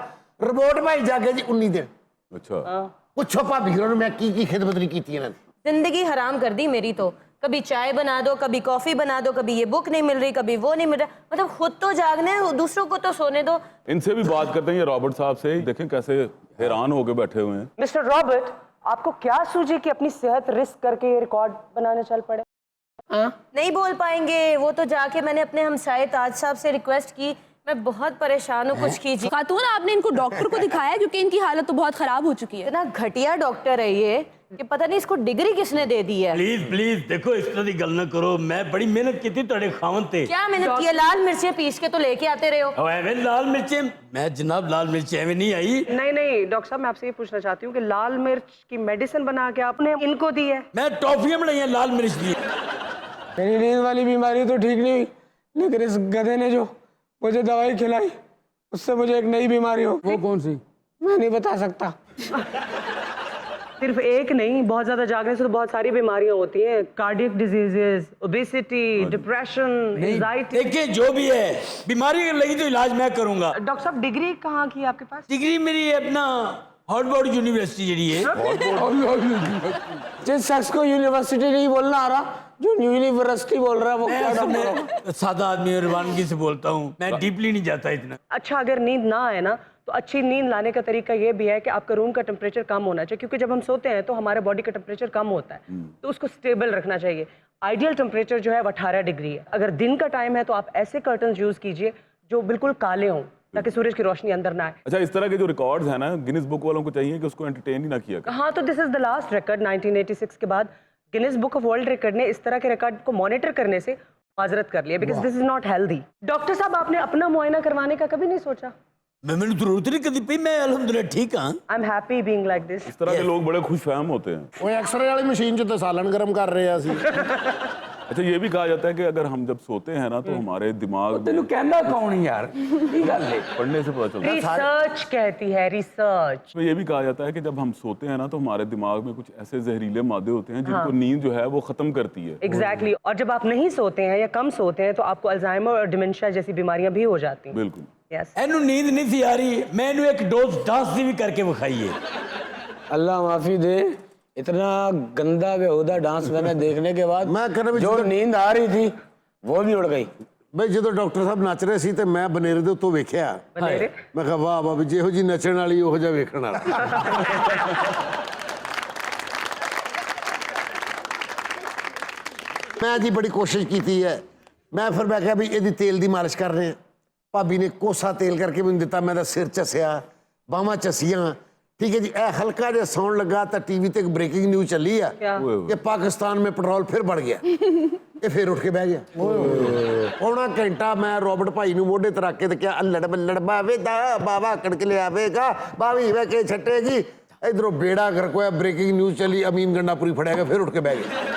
ਰਿਪੋਰਟ ਭਾਈ ਜਾਗੇ ਜੀ 19 ਦਿਨ। अच्छा ਪੁੱਛੋ ਭਾਬੀ ਹੋਰਾਂ ਨੂੰ ਮੈਂ ਕੀ ਕੀ ਖਿਦਮਤ ਨਹੀਂ ਕੀਤੀ ਇਹਨਾਂ ਦੀ। जिंदगी हराम कर दी मेरी तो। कभी चाय बना दो, कभी कॉफी बना दो, कभी ये बुक नहीं मिल रही, कभी वो नहीं मिल रहा। मतलब खुद तो जागना है, दूसरों को तो सोने दो। इनसे भी बात करते हैं ये रॉबर्ट साहब से, देखें कैसे हैरान होके बैठे हुए हैं। मिस्टर रॉबर्ट, आपको क्या सूझी कि अपनी सेहत रिस्क करके ये रिकॉर्ड बनाने चल पड़े? नहीं बोल पाएंगे वो तो। जाके मैंने अपने हमसाए ताज साहब से रिक्वेस्ट की मैं बहुत परेशान हूँ, कुछ कीजिए। खातून आपने इनको डॉक्टर को दिखाया क्योंकि इनकी हालत तो बहुत खराब हो चुकी है। इतना घटिया डॉक्टर है ये कि पता नहीं इसको डिग्री किसने दे दी है। प्लीज प्लीज देखो इस तरह की गल ना करो, मैं बड़ी मेहनत की थी ਤੁਹਾਡੇ ਖਾਵਨ ਤੇ। क्या मेहनत की है? लाल मिर्चें पीस के तो लेके आते रहे हो। एवं लाल मिर्चें, मैं जनाब लाल मिर्चें एवं नहीं आई। नहीं नहीं डॉक्टर साहब, मैं आपसे ये पूछना चाहती हूँ कि लाल मिर्च की मेडिसिन बना के आपने इनको दी है? मैं टॉफियां बनाई हैं लाल मिर्च दी। मेरी नींद वाली बीमारी तो ठीक नहीं हुई, लेकिन इस गधे ने जो मुझे दवाई खिलाई उससे मुझे एक नई बीमारी हो। वो कौन सी मैं नहीं बता सकता। सिर्फ एक नहीं, बहुत ज्यादा जागने से तो बहुत सारी बीमारियां होती हैं। Cardiac diseases, obesity, depression, anxiety. देखिए जो भी है बीमारी अगर लगी तो इलाज मैं करूंगा। डॉक्टर साहब डिग्री कहाँ की है आपके पास? डिग्री मेरी अपना हार्वर्ड यूनिवर्सिटी जड़ी है। जिस शख्स को यूनिवर्सिटी नहीं बोलना आ रहा, जो यूनिवर्सिटी बोल रहा है वो क्या डॉक्टर होगा? मैं सादा आदमी रवानगी से बोलता हूँ, मैं डीपली नहीं जाता इतना। अच्छा, अगर नींद ना आए ना तो अच्छी नींद लाने का तरीका ये भी है कि आपका रूम का टेम्परेचर कम होना चाहिए, क्योंकि जब हम सोते हैं तो हमारे बॉडी का टेम्परेचर कम होता है, तो उसको स्टेबल रखना चाहिए। आइडियल टेम्परेचर जो है वो 18 डिग्री है। अगर दिन का टाइम है तो आप ऐसे कर्टन्स यूज कीजिए जो बिल्कुल काले हों, ताकि सूरज की रोशनी अंदर ना आए। अच्छा, इस तरह के जो रिकॉर्ड्स हैं ना, गिनीज बुक वालों को चाहिए कि उसको एंटरटेन ही ना किया करें। हाँ, तो this is the last record. 1986 के बाद Guinness book of world record ने इस तरह के रिकॉर्ड को मॉनिटर करने से माजरत कर लिया, because this is not healthy. Doctor साहब, आपने अपना मुआयना करवाने का कभी नहीं सोचा? मैंने जरूरत नहीं कदी पी, मैं अल्हम्दुलिल्लाह ठीक हाँ। I am happy being like this. इस तरह के लोग बड़े खुश फहम होते हैं। ਉਹ ਐਕਸਰੇ ਵਾਲੀ ਮਸ਼ੀਨ 'ਚ ਤਾਂ ਸਾਲਣ ਗਰਮ ਕਰ ਰਹੇ ਆ ਅਸੀਂ। अच्छा, ये भी कहा जाता है कि अगर हम जब सोते हैं ना तो हमारे दिमाग तेन में कहना कौन यार की गल है? पढ़ने से पता चलता है। रिसर्च कहती है, रिसर्च। इसमें ये भी कहा जाता है कि जब हम सोते हैं ना तो हमारे दिमाग में कुछ ऐसे जहरीले मादे होते हैं जिनको नींद जो है वो खत्म करती है। एग्जैक्टली और जब आप नहीं सोते हैं या कम सोते हैं तो आपको अल्जाइमर और डिमेंशिया जैसी बीमारियां भी हो जाती हैं। बिल्कुल। यस। एनू नींद नहीं थी आ रही, मैं इन्हू एक डोज डांस दी भी करके विखाई है। अल्लाह माफी दे, इतना गंदा बेहुदा डांस मैंने देखने के बाद मैं कहना भी जो नींद आ रही थी वो भी उड़ गई। ਬਈ ਜਦੋਂ ਡਾਕਟਰ ਸਾਹਿਬ ਨੱਚ ਰਹੇ ਸੀ ਤੇ ਮੈਂ ਬਨੇਰੇ ਦੇ ਉੱਤੋਂ ਵੇਖਿਆ, बनेरे? ਮੈਂ ਕਿਹਾ ਵਾਹ ਵਾਹ ਵੀ ਜਿਹੋ ਜੀ ਨੱਚਣ ਵਾਲੀ ਉਹੋ ਜਿਹਾ ਵੇਖਣ ਵਾਲਾ। ਮੈਂ ਜੀ ਬੜੀ ਕੋਸ਼ਿਸ਼ ਕੀਤੀ ਹੈ। ਮੈਂ ਫਿਰ ਮੈਂ ਕਿਹਾ ਵੀ ਇਹਦੀ ਤੇਲ ਦੀ ਮਾਲਿਸ਼ ਕਰ ਰਹੇ ਆ। ਭਾਬੀ ਨੇ ਕੋਸਾ ਤੇਲ ਕਰਕੇ ਮੈਨੂੰ ਦਿੱਤਾ, ਮੈਂ ਤਾਂ ਸਿਰ ਚੱਸਿਆ, ਬਾਹਾਂ ਚੱਸੀਆਂ। ठीक है जी, ए हल्का जो साउंड लगा तो टीवी ते एक ब्रेकिंग न्यूज चली है कि पाकिस्तान में पेट्रोल फिर बढ़ गया। ये फिर उठ के बह गया। पौना घंटा मैं रॉबर्ट भाई नूं मोढे ते रख के ते क्या अल्लड़ बल्लड़ बावे दा बाबा कड़क ले आवेगा बावी वे के छट्टेगी। इधरों बेड़ा गर्क होया, ब्रेकिंग न्यूज चली, अमीन गंडापुरी फड़िया गया, फिर उठ के बह गया।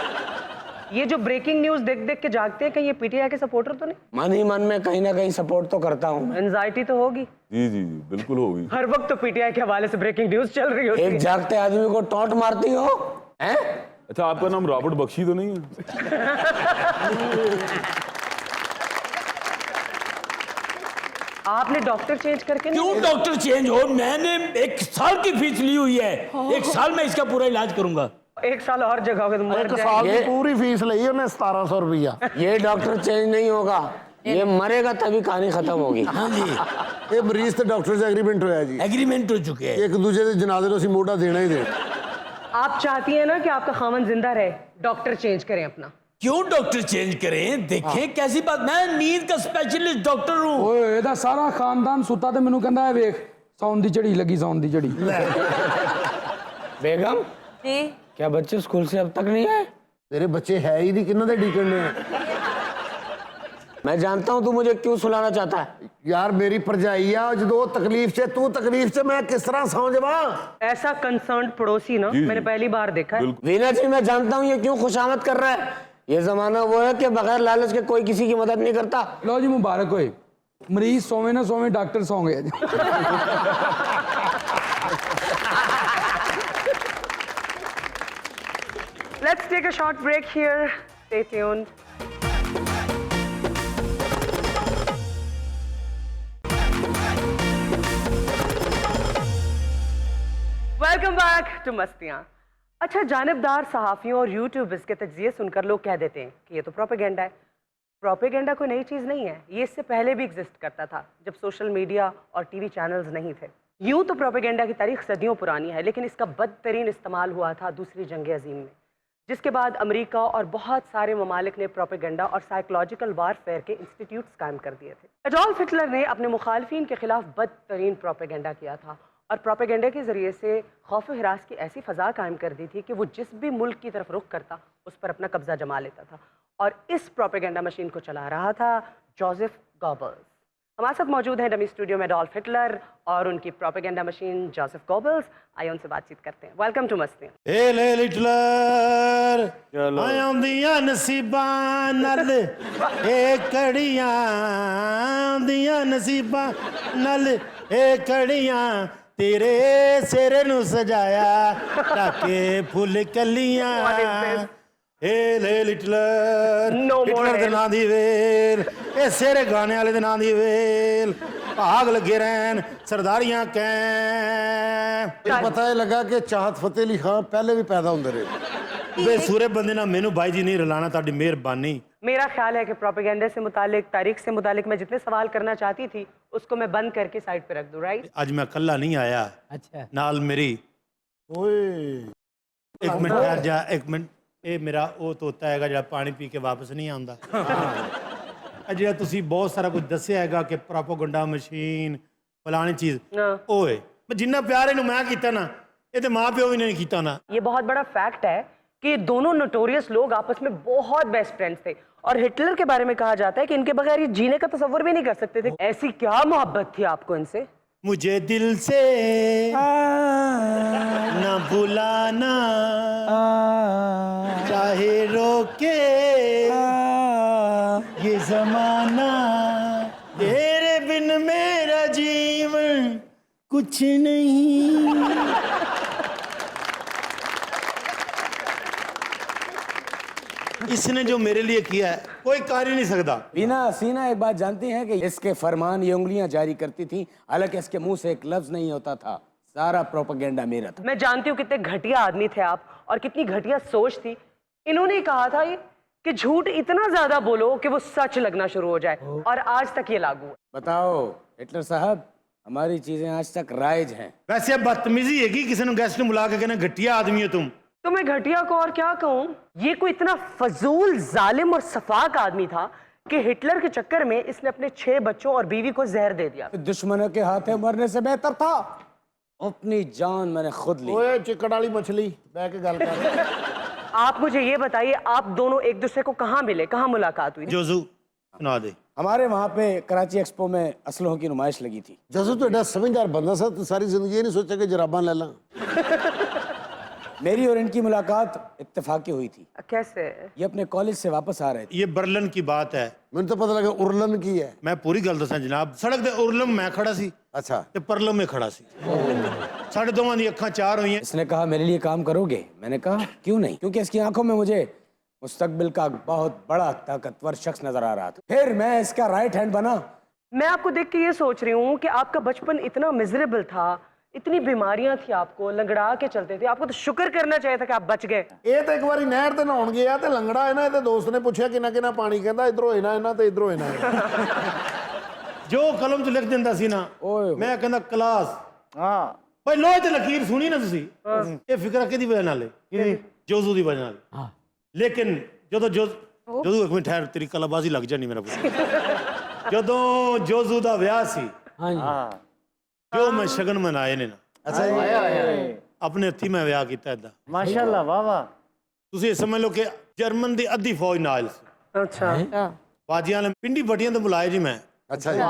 ये जो ब्रेकिंग न्यूज देख देख के जागते हैं, कहीं ये पीटीआई के सपोर्टर तो नहीं? मन ही मन में कहीं ना कहीं सपोर्ट तो करता हूँ। एंजाइटी तो होगी। जी जी जी बिल्कुल होगी। हर वक्त तो पीटीआई के हवाले से ब्रेकिंग न्यूज चल रही होती एक है। जागते आदमी को टॉन्ट मारती हो हैं? अच्छा, आपका नाम रॉबर्ट बख्शी तो नहीं है? आपने डॉक्टर चेंज करके नहीं? क्यों डॉक्टर चेंज हो? मैंने 1 साल की फीस ली हुई है, 1 साल में इसका पूरा इलाज करूंगा। 1 साल और जगह होगा तो मर एक जाएंगे। साल की पूरी फीस ली उन्हें 1700 रुपया। ये डॉक्टर चेंज नहीं होगा, ये मरेगा तभी कहानी खत्म होगी। हाँ जी, ये मरीज ते डॉक्टर से एग्रीमेंट होया जी, एग्रीमेंट हो चुके हैं। एक दूसरे के जनाजे ਨੂੰ ਅਸੀਂ ਮੋਢਾ ਦੇਣਾ ਹੀ ਦੇਣਾ। आप चाहती हैं ना कि आपका खामन जिंदा रहे, डॉक्टर चेंज करें अपना। क्यों डॉक्टर चेंज करें? देखें कैसी बात, मैं नींद का स्पेशलिस्ट डॉक्टर हूँ। ਓਏ ਇਹਦਾ ਸਾਰਾ ਖਾਨਦਾਨ ਸੁੱਤਾ ਤੇ ਮੈਨੂੰ ਕਹਿੰਦਾ ਹੈ ਵੇਖ ਸੌਣ ਦੀ ਝੜੀ ਲੱਗੀ, ਸੌਣ ਦੀ ਝੜੀ। बेगम जी क्या बच्चे स्कूल से अब तक नहीं आए? तेरे बच्चे है ही नहीं, किन्ना दे ਡੀਕਣ ਨੇ। मैं जानता हूँ तू मुझे क्यों सुलाना चाहता है। यार मेरी भरजाई आ, जो तकलीफ से तू तकलीफ से मैं किस तरह सौ जावा? ऐसा कंसर्न पड़ोसी ना जी, मैंने पहली बार देखा है। वीना जी मैं जानता हूँ ये क्यों खुशामद कर रहा है। ये जमाना वो है कि बगैर लालच के कोई किसी की मदद नहीं करता। लो जी मुबारक होए, मरीज सोवे ना सोवे डॉक्टर सौ गए। Let's take a short break here. Stay tuned. Welcome back to Mastiyan. अच्छा, जानिबदार सहाफ़ियों और यूट्यूबर्स के तज्जिए सुनकर लोग कह देते हैं कि ये तो प्रोपेगेंडा है। प्रोपेगेंडा कोई नई चीज़ नहीं है, ये इससे पहले भी एग्जिस्ट करता था जब सोशल मीडिया और टीवी चैनल्स नहीं थे। यूँ तो प्रोपेगेंडा की तारीख सदियों पुरानी है, लेकिन इसका बदतरीन इस्तेमाल हुआ था दूसरी जंग अज़ीम में, जिसके बाद अमेरिका और बहुत सारे ममालिक ने प्रोपेगेंडा और साइकोलॉजिकल वारफेयर के इंस्टीट्यूट्स कायम कर दिए थे। एडोल्फ हिटलर ने अपने मुखालफिन के खिलाफ बदतरीन प्रोपेगेंडा किया था और प्रोपेगेंडा के जरिए से खौफ हिरास की ऐसी फ़ज़ा कायम कर दी थी कि वो जिस भी मुल्क की तरफ रुख करता उस पर अपना कब्जा जमा लेता था। और इस प्रोपेगेंडा मशीन को चला रहा था जोसेफ गोबल्स। हमारे साथ मौजूद है डमी स्टूडियो में एडोल्फ हिटलर और उनकी प्रोपेगेंडा मशीन जोसेफ गोबल्स। आइए उनसे बातचीत करते हैं। वेलकम टू मस्ती। ए ले हिटलर आਉਂਦੀਆਂ ਨਸੀਬਾਂ ਨਾਲ ਇਹ ਕੜੀਆਂ ਆਉਂਦੀਆਂ ਨਸੀਬਾਂ ਨਾਲ ਇਹ ਕੜੀਆਂ ਤੇਰੇ ਸਿਰ ਨੂੰ ਸਜਾਇਆ ਟਾਕੇ ਫੁੱਲ ਕਲੀਆਂ ਏ ਲੈ ਹਿਟਲਰ No more ਹਿਟਲਰ ਦੇ ਨਾਂ ਦੀ ਵੇਲ ਇਹ ਸਿਰ ਗਾਣੇ ਵਾਲੇ ਦੇ ਨਾਂ ਦੀ ਵੇਲ ਭਾਗ ਲੱਗੇ ਰਹਿਣ ਸਰਦਾਰੀਆਂ ਕੈ पता है लगा कि चाहत फतेह अली खान पहले भी पैदा होंगे रहे बेसुरे बंदे ना मैनू भाई जी नहीं रलाना ताड़ी मेहरबानी। मेरा ख्याल है कि प्रोपेगेंडा से मुतालिक, तारीख से मुतालिक मैं जितने सवाल करना चाहती थी उसको मैं बंद करके साइड पे रख दूं, राइट? आज मैं कल्ला नहीं आया। अच्छा नाल मेरी एक मिनट ठहर जा, एक मिनट। ये मेरा वो तोता है जो पानी पी के वापस नहीं आता। जो तुसी बहुत सारा कुछ दसिया है कि प्रोपेगेंडा मशीन फलानी चीज ओए जिन्ना प्यार इन्हू मैं कीता ना ये तो माँ प्यो भी नहीं कीता ना। ये बहुत बड़ा फैक्ट है कि दोनों नोटोरियस लोग आपस में बहुत बेस्ट फ्रेंड्स थे और हिटलर के बारे में कहा जाता है कि इनके बगैर ये जीने का तसव्वुर भी नहीं कर सकते थे। ऐसी क्या मोहब्बत थी आपको इनसे? मुझे दिल से न बुलाना चाहे रोके ये जमाना तेरे बिन मेरा जीवन कुछ नहीं। इसने जो मेरे लिए किया है कोई कर ही नहीं सकता। बीना हसीना एक बात जानती हैं कि इसके फरमान ये उंगलियां जारी करती थी, हालांकि इसके मुंह से एक लफ्ज नहीं होता था। सारा प्रोपेगेंडा मेरा था। मैं जानती हूँ कितने घटिया आदमी थे आप और कितनी घटिया सोच थी। इन्होंने कहा था ये कि झूठ इतना ज्यादा बोलो कि वो सच लगना शुरू हो जाए और आज तक ये लागू है। बताओ हिटलर साहब, हमारी चीजें आज तक राइज हैं। वैसे अब बदतमीजी है कि किसी ने गेस्ट ने बुला के कहना घटिया आदमी हो तुम। तो मैं घटिया को और क्या कहूँ? ये कोई इतना फजूल, जालिम और सफाक आदमी था कि हिटलर के चक्कर में इसने अपने 6 बच्चों और बीवी को जहर दे दिया। दुश्मनों के हाथे मरने से बेहतर था अपनी जान मैंने खुद ली। ओए चिकड़ वाली मछली बैठ के गल कर। आप मुझे ये बताइए, आप दोनों एक दूसरे को कहाँ मिले, कहाँ मुलाकात हुई? जोजू सुना दे। हमारे वहाँ पे कराची एक्सपो में असलों की नुमाइश लगी थी। जैसे तो एडा समझदार बंदा सा तो सारी जिंदगी ये नहीं सोचा कि जराबान ले ला। मेरी और इनकी मुलाकात इत्तेफाकी हुई थी। कैसे? ये अपने कॉलेज से वापस आ रहे थे। ये बर्लिन की बात है। मैंने तो पता लगा उर्लन की है। मैं पूरी गल दसा जनाब, सड़क ते उर्लम मैं खड़ा सी अच्छा ते परलम में खड़ा सी। साढ़े दोवां दी अखां चार हुई। इसने कहा मेरे लिए काम करोगे? मैंने कहा क्यों नहीं, क्योंकि इसकी आंखों में मुझे मुस्तकबिल का बहुत बड़ा ताकतवर शख्स नजर आ रहा था। फिर मैं इसका राइट हैंड बना। मैं आपको देख के ये सोच रही हूँ कि आपका बचपन इतना मिजरेबल था, इतनी बीमारियां थी, आपको लंगड़ा के चलते थे। आपको तो शुक्र करना चाहिए था कि आप बच गए। ਇਹ ਤਾਂ ਇੱਕ ਵਾਰੀ ਨਹਿਰ ਤੇ ਨਹਾਉਣ ਗਿਆ ਤੇ ਲੰਗੜਾ ਇਹਨਾਂ ਦੇ ਦੋਸਤ ਨੇ ਪੁੱਛਿਆ ਕਿੰਨਾ ਕਿੰਨਾ ਪਾਣੀ, ਕਹਿੰਦਾ ਇਧਰੋਂ ਇਹਨਾਂ ਤੇ ਇਧਰੋਂ ਇਹਨਾਂ। जो कलम च लिख दिंदा सी ना मैं कहंदा क्लास। हाँ भाई लोहे ते लकीर सुनी ना तुसी, ये फिक्र किहदी वजह नाल है? जोजू दी वजह नाल। लेकिन जदों जोजू एक मिनट ठहर, तेरी कलाबाजी लग जानी मेरा पुੱਤ। जदों जोजू दा विआह सी, जो मैं शगन मनाए ने ना, अपने हत्थी मैं विआह कीता इदा। माशाल्लाह, वाह वाह। तुसी समझ लो कि जर्मन दी अद्धी फौज नाल सी। अच्छा। बाजियां वाले पिंडी बटियां तो बुलाए जी मैं। अच्छा जी।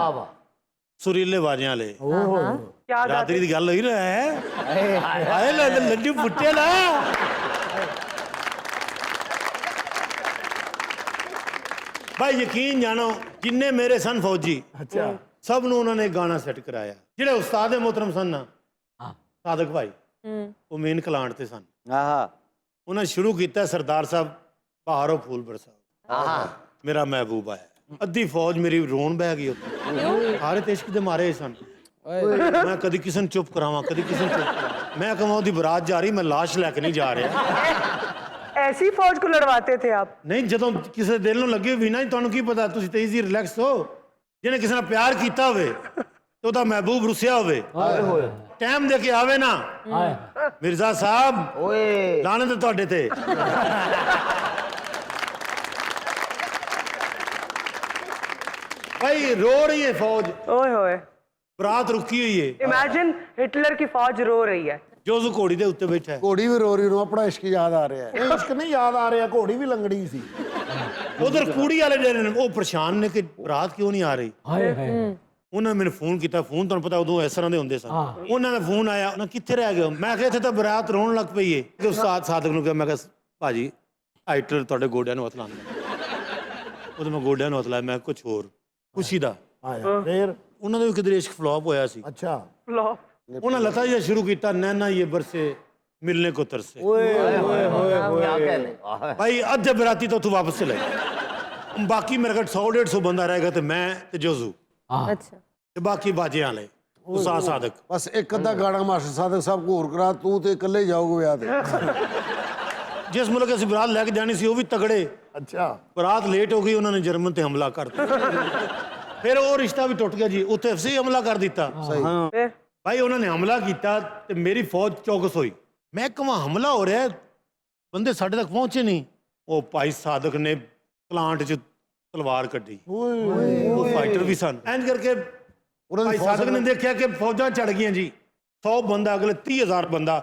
सुरीले बाजियां वाले क्या रात्रि की गल हुई ना है। आए लड्डू फुटे ना। भाई यकीन जानो जिन्ने मेरे सन फौजी सब ਨੂੰ ਉਹਨਾਂ ਨੇ ਗਾਣਾ ਸੈੱਟ ਕਰਾਇਆ। ਜਿਹੜੇ ਉਸਤਾਦ ਮੁਹਤਰਮ ਸਨ ਨਾ ਸਾਦਕ ਭਾਈ, ਉਹ ਮੇਨ ਕਲਾਂਟ ਤੇ ਸਨ। ਉਹਨਾਂ ਸ਼ੁਰੂ ਕੀਤਾ ਸਰਦਾਰ ਸਾਹਿਬ ਬਹਾਰੋ ਫੂਲ ਬਰਸਾਓ ਮੇਰਾ ਮਹਿਬੂਬ ਆਇਆ। ਅੱਧੀ ਫੌਜ ਮੇਰੀ ਰੋਣ ਬਹਿ ਗਈ ਉੱਥੇ। ਸਾਰੇ ਤੇ ਇਸ਼ਕ ਦੇ ਮਾਰੇ ਸਨ। ਮੈਂ ਕਦੀ ਕਿਸੇ ਨੂੰ ਚੁੱਪ ਕਰਾਵਾਂ, ਕਦੀ ਕਿਸੇ ਨੂੰ ਚੁੱਪ ਕਰਾਵਾਂ। ਮੈਂ ਕਹਾਂ ਉਹਦੀ ਬਰਾਤ ਜਾ ਰਹੀ, ਮੈਂ ਲਾਸ਼ ਲੈ ਕੇ ਨਹੀਂ ਜਾ ਰਿਹਾ। ऐसी फौज को लड़वाते थे आप? नहीं, ਜਦੋਂ ਕਿਸੇ ਦਿਲ ਨੂੰ ਲੱਗੇ ਵੀ ਨਾ, ਤੁਹਾਨੂੰ ਕੀ ਪਤਾ, ਤੁਸੀਂ ਤੇ ਈਜ਼ੀ ਰਿਲੈਕਸ ਹੋ। ਜਿਹਨੇ ਕਿਸੇ ਨਾਲ ਪਿਆਰ ਕੀਤਾ ਹੋਵੇ ਤੇ ਉਹਦਾ ਮਹਿਬੂਬ ਰੁੱਸਿਆ ਹੋਵੇ, ਟਾਈਮ ਦੇ ਕੇ ਆਵੇ ਨਾ, मिर्जा साहब ओए लाने तो ਤੁਹਾਡੇ ਤੇ भाई रो रही है फौज, ओए होए, बरात रुकी हुई है, इमेजिन हिटलर की फौज रो रही है। जोजू घोड़ी ਦੇ ਉੱਤੇ ਬੈਠਾ ਹੈ। ਘੋੜੀ ਵੀ ਰੋ ਰਹੀ ਨੂੰ ਆਪਣਾ ਇਸ਼ਕ ਯਾਦ ਆ ਰਿਹਾ ਹੈ ਇਹ ਇਸ਼ਕ ਨਹੀਂ ਯਾਦ ਆ ਰਿਹਾ, ਘੋੜੀ ਵੀ ਲੰਗੜੀ ਸੀ। ਉਧਰ ਕੁੜੀ ਵਾਲੇ ਜਿਹੜੇ ਨੇ ਉਹ ਪਰੇਸ਼ਾਨ ਨੇ ਕਿ ਬਰਾਤ ਕਿਉਂ ਨਹੀਂ ਆ ਰਹੀ। हाय हाय ਉਹਨਾਂ ਨੇ ਮੈਨੂੰ ਫੋਨ ਕੀਤਾ, ਫੋਨ ਤੁਹਾਨੂੰ ਪਤਾ ਉਦੋਂ ਇਸ ਤਰ੍ਹਾਂ ਦੇ ਹੁੰਦੇ ਸਨ। ਉਹਨਾਂ ਦਾ ਫੋਨ ਆਇਆ, ਉਹਨਾਂ ਕਿੱਥੇ ਰਹਿ ਗਏ ਹੋ? ਮੈਂ ਕਿਹਾ ਇੱਥੇ ਤਾਂ ਬਰਾਤ ਰੋਣ ਲੱਗ ਪਈ ਏ। ਤੇ ਉਸਤਾਦ ਸਾਦਕ ਨੂੰ ਕਿਹਾ, ਮੈਂ ਕਿਹਾ ਭਾਜੀ ਹਾਈਟਲਰ ਤੁਹਾਡੇ ਗੋਡਿਆਂ ਨੂੰ ਹੱਥ ਲਾਉਂਦਾ। ਉਦੋਂ ਮੈਂ ਗੋਡਿਆਂ ਨੂੰ ਹੱਥ ਲਾਇਆ, ਮੈਂ ਕੁਝ ਹੋਰ ਖੁਸ਼ੀ ਦਾ ਆਇਆ ਫੇਰ ਉਹਨਾਂ ਦਾ ਵੀ ਕਿਧਰੇ ਇਸ਼ਕ ਫਲॉप ਹੋਇਆ ਸੀ। ਅੱਛਾ लो, ਉਹਨਾਂ ਲਤਾ ਜੀ ਸ਼ੁਰੂ ਕੀਤਾ, ਨੈਣਾ ਇਹ ਬਰਸੇ ਮਿਲਨੇ को तरसे। क्या कहने भाई अद्धे बराती तो तू वापस चले, बाकी मेरे घर 100-150 बंदा रहेगा तो मैं ते जोजू अच्छा ते बाकी बाजे वाले उस्ताद सादक। ਬਸ ਇੱਕ ਅੱਧਾ ਗਾਣਾ ਮਾਸਟਰ ਸਾਦਕ ਸਾਹਿਬ ਕੋ ਹੋਰ ਕਰਾ, ਤੂੰ ਤੇ ਇਕੱਲੇ ਹੀ ਜਾਓਗੇ ਵਿਆਹ ਤੇ। जिस मुल्क ਅਸੀਂ ਬਰਾਤ ਲੈ ਕੇ ਜਾਣੀ ਸੀ ਉਹ ਵੀ ਤਗੜੇ। ਅੱਛਾ ਬਰਾਤ ਲੇਟ ਹੋ ਗਈ, ਉਹਨਾਂ ਨੇ ਜਰਮਨ ਤੇ ਹਮਲਾ ਕਰ ਦਿੱਤਾ। ਫਿਰ ਉਹ ਰਿਸ਼ਤਾ ਵੀ ਟੁੱਟ ਗਿਆ ਜੀ, ਉੱਥੇ ਅਸੀਂ ਹਮਲਾ ਕਰ ਦਿੱਤਾ। फिर ਭਾਈ ਉਹਨਾਂ ਨੇ ਹਮਲਾ ਕੀਤਾ ਤੇ ਮੇਰੀ ਫੌਜ ਚੌਕਸ ਹੋਈ। ਮੈਂ ਕਹਾਂ ਹਮਲਾ ਹੋ ਰਿਹਾ, ਬੰਦੇ ਸਾਡੇ ਤੱਕ ਪਹੁੰਚੇ ਨਹੀਂ। ਉਹ ਭਾਈ ਸਾਦਕ ਨੇ ਪਲਾਂਟ 'ਚ ਤਲਵਾਰ ਕੱਢੀ, ਉਹ ਫਾਈਟਰ ਵੀ ਸਨ। ਇੰਜ ਕਰਕੇ ਉਹਨਾਂ ਦੀ ਭਾਈ ਸਾਦਕ ਨੇ ਦੇਖਿਆ ਕਿ ਫੌਜਾਂ ਚੜ ਗਈਆਂ ਜੀ, 100 ਬੰਦਾ ਅਗਲੇ 30,000 ਬੰਦਾ।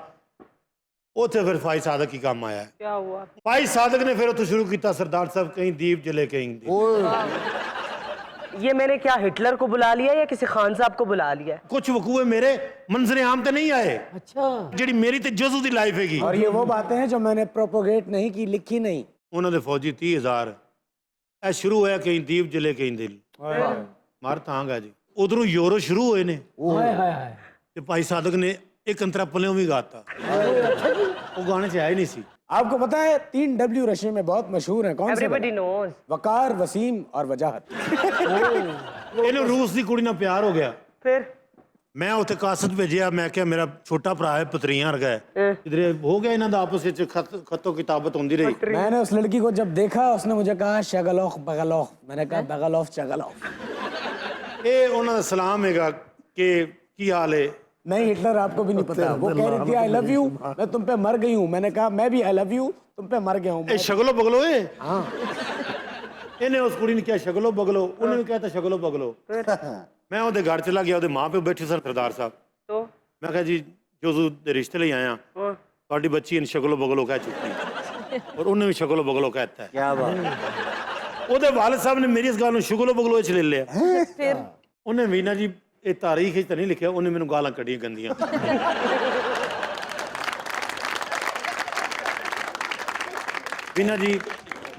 ਉੱਥੇ ਫਿਰ ਭਾਈ ਸਾਦਕ ਹੀ ਕੰਮ ਆਇਆ। क्या हुआ? ਭਾਈ ਸਾਦਕ ਨੇ ਫਿਰ ਉੱਥੇ ਸ਼ੁਰੂ ਕੀਤਾ, ਸਰਦਾਰ ਸਾਹਿਬ ਕहीं ਦੀਪ जले कहीं दीप। ਓਏ ये मैंने क्या हिटलर को बुला लिया या किसी खान साहब को बुला लिया? कुछ वकूए मेरे मंजरे आम ते नहीं आए। अच्छा ਜਿਹੜੀ ਮੇਰੀ ਤੇ ਜਜ਼ੂ ਦੀ ਲਾਈਫ ਹੈਗੀ। और ये वो बातें हैं जो मैंने प्रोपोगेट नहीं की, लिखी नहीं। ਉਹਨਾਂ ਦੇ ਫੌਜੀ 30,000। ਇਹ ਸ਼ੁਰੂ ਹੋਇਆ ਕहीं ਦੀਪ ਜਲੇ ਕहीं ਦਿਲ, ਮਾਰ ਤਾਂਗਾ ਜੀ। ਉਧਰੋਂ ਯੂਰੋ ਸ਼ੁਰੂ ਹੋਏ ਨੇ हाय हाय हाय ਤੇ ਭਾਈ ਸਾਦਕ ਨੇ ਇੱਕ ਅੰਤਰਾ ਪੱਲਿਓਂ ਵੀ ਗਾਤਾ। ਉਹ ਗਾਣੇ 'ਚ ਆਇਆ ਹੀ ਨਹੀਂ ਸੀ। आपको पता है 3 W रशिया में बहुत मशहूर हैं, कौन से? Everybody knows. वकार, वसीम और वजाहत। ਇਹਨੂੰ ਰੂਸ ਦੀ ਕੁੜੀ ਨਾਲ ਪਿਆਰ ਹੋ ਗਿਆ। फिर ਮੈਂ ਉੱਥੇ ਕਾਸਤ ਭੇਜਿਆ, ਮੈਂ ਕਿਹਾ ਮੇਰਾ ਛੋਟਾ ਭਰਾ ਹੈ, ਪਤਰੀਆਂ ਵਰਗਾ ਹੈ, ਕਿਧਰੇ ਹੋ ਗਿਆ ਇਹਨਾਂ ਦਾ ਆਪਸ ਵਿੱਚ ਖੱਤੋ ਕਿਤਾਬਤ ਹੁੰਦੀ ਰਹੀ। मैंने उस लड़की को जब देखा, उसने मुझे कहा शगलोख बगलोख, मैंने कहा बगलोफ शगलोफ। ਇਹ ਉਹਨਾਂ ਦਾ ਸਲਾਮ ਹੈਗਾ ਕਿ ਕੀ ਹਾਲ है। नहीं हिटलर आपको भी नहीं पता, वो कह रही थी आई लव यू, मैं तुम पे मर गई हूँ। मैंने कहा मैं भी आई लव यू, तुम पे मर गया हूँ। ਇਹ ਸ਼ਗਲੋ ਬਗਲੋ ਏ। हाँ ਇਹਨੇ ਉਸ ਕੁੜੀ ਨੇ ਕਿਹਾ ਸ਼ਗਲੋ ਬਗਲੋ, ਉਹਨੇ ਵੀ ਕਹਿਤਾ ਸ਼ਗਲੋ ਬਗਲੋ। ਮੈਂ ਉਹਦੇ ਘਰ ਚਲਾ ਗਿਆ, ਉਹਦੇ ਮਾਂ ਪਿਓ ਬੈਠੇ ਸਨ, ਸਰਦਾਰ ਸਾਹਿਬ। तो ਮੈਂ ਕਿਹਾ ਜੀ ਜੋਜ਼ੂ ਦੇ ਰਿਸ਼ਤੇ ਲਈ ਆਇਆ, ਤੁਹਾਡੀ ਬੱਚੀ ਨੇ ਸ਼ਗਲੋ ਬਗਲੋ ਕਹਿ ਚੁੱਕੀ ਔਰ ਉਹਨੇ ਵੀ ਸ਼ਗਲੋ ਬਗਲੋ ਕਹਿਤਾ। क्या बात ਉਹਦੇ ਵਾਲਿਦ ਸਾਹਿਬ ਨੇ ਮੇਰੀ ਇਸ ਗੱਲ ਨੂੰ ਸ਼ਗਲੋ ਬਗਲੋ ਚ ਲੈ ਲਿਆ। फिर ਉਹਨੇ ਵੀ ਨਾ ਜੀ ਇਹ ਤਾਰੀਖ ਵਿੱਚ ਤਾਂ ਨਹੀਂ ਲਿਖਿਆ, ਉਹਨੇ ਮੈਨੂੰ ਗਾਲਾਂ ਕੱਢੀਆਂ ਗੰਦੀਆਂ। ਵੀਨਾ ਜੀ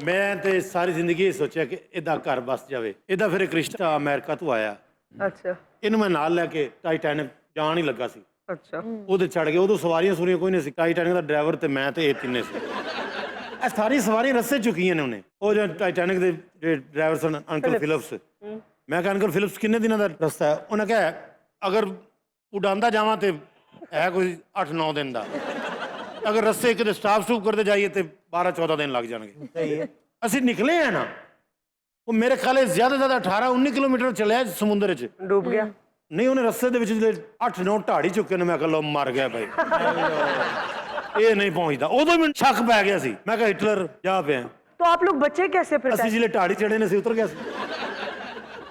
ਮੈਂ ਤੇ ਸਾਰੀ ਜ਼ਿੰਦਗੀ ਇਹ ਸੋਚਿਆ ਕਿ ਇਹਦਾ ਘਰ ਬਸ ਜਾਵੇ। ਇਹਦਾ ਫਿਰ ਇੱਕ ਰਿਸ਼ਤਾ ਅਮਰੀਕਾ ਤੋਂ ਆਇਆ, अच्छा ਇਹਨੂੰ ਮੈਂ ਨਾਲ ਲੈ ਕੇ ਟਾਈਟੈਨਿਕ ਜਾਣ ਹੀ ਲੱਗਾ ਸੀ। अच्छा ਉਹਦੇ ਚੜ ਗਏ। ਉਦੋਂ ਸਵਾਰੀਆਂ ਸੁਰੀਆਂ ਕੋਈ ਨਹੀਂ ਸੀ, ਟਾਈਟੈਨਿਕ ਦਾ ਡਰਾਈਵਰ ਤੇ ਮੈਂ ਤੇ ਇਹ ਤਿੰਨੇ ਸੀ। ਇਹ ਸਾਰੀ ਸਵਾਰੀਆਂ ਰਸਤੇ ਚੁੱਕੀਆਂ ਨੇ ਉਹਨੇ। ਉਹ ਜੋ ਟਾਈਟੈਨਿਕ ਦੇ ਜਿਹੜੇ ਡਰਾਈਵਰ ਸਨ ਅੰਕਲ ਫਿਲਿਪਸ, ਮੈਂ ਕਿਹਾ ਅੰਕਲ ਫਿਲਿਪਸ ਕਿੰਨੇ ਦਿਨਾਂ ਦਾ ਰਸਤਾ ਹੈ? ਉਹਨੇ ਕਿਹਾ ਅਗਰ ਉਡਾਉਂਦਾ ਜਾਵਾਂ ਤੇ ਹੈ ਕੋਈ 8-9 ਦਿਨ ਦਾ, ਅਗਰ ਰਸਤੇ ਕਿਤੇ ਸਟਾਪ ਕਰਦੇ ਜਾਈਏ ਤੇ 12-14 ਦਿਨ ਲੱਗ ਜਾਣਗੇ। ਅਸੀਂ ਨਿਕਲੇ ਆ ਨਾ, ਉਹ ਮੇਰੇ ਖਿਆਲ ਹੈ ਜ਼ਿਆਦਾ 18-19 ਕਿਲੋਮੀਟਰ ਚੱਲਿਆ ਸਮੁੰਦਰ 'ਚ। डूब गया। ਨਹੀਂ ਉਹਨੇ ਰਸਤੇ ਦੇ ਵਿੱਚ ਜਿਹੜੇ 8-9 ਢਾੜੀ ਚੁੱਕੇ ਨੇ, ਮੈਂ ਕਿਹਾ ਲੋ ਮਰ ਗਿਆ ਭਾਈ, ਇਹ ਨਹੀਂ ਪਹੁੰਚਦਾ। ਉਦੋਂ ਮੈਨੂੰ ਸ਼ੱਕ ਪੈ ਗਿਆ ਸੀ, ਮੈਂ ਕਿਹਾ ਹਿਟਲਰ ਜਾ ਪਿਆ। तो आप लोग बचे कैसे फिर? ਅਸੀਂ ਜਿਹੜੇ ਢਾੜੀ ਚੜੇ ਨੇ ਅਸੀਂ ਉਤਰ ਗਿਆ ਸੀ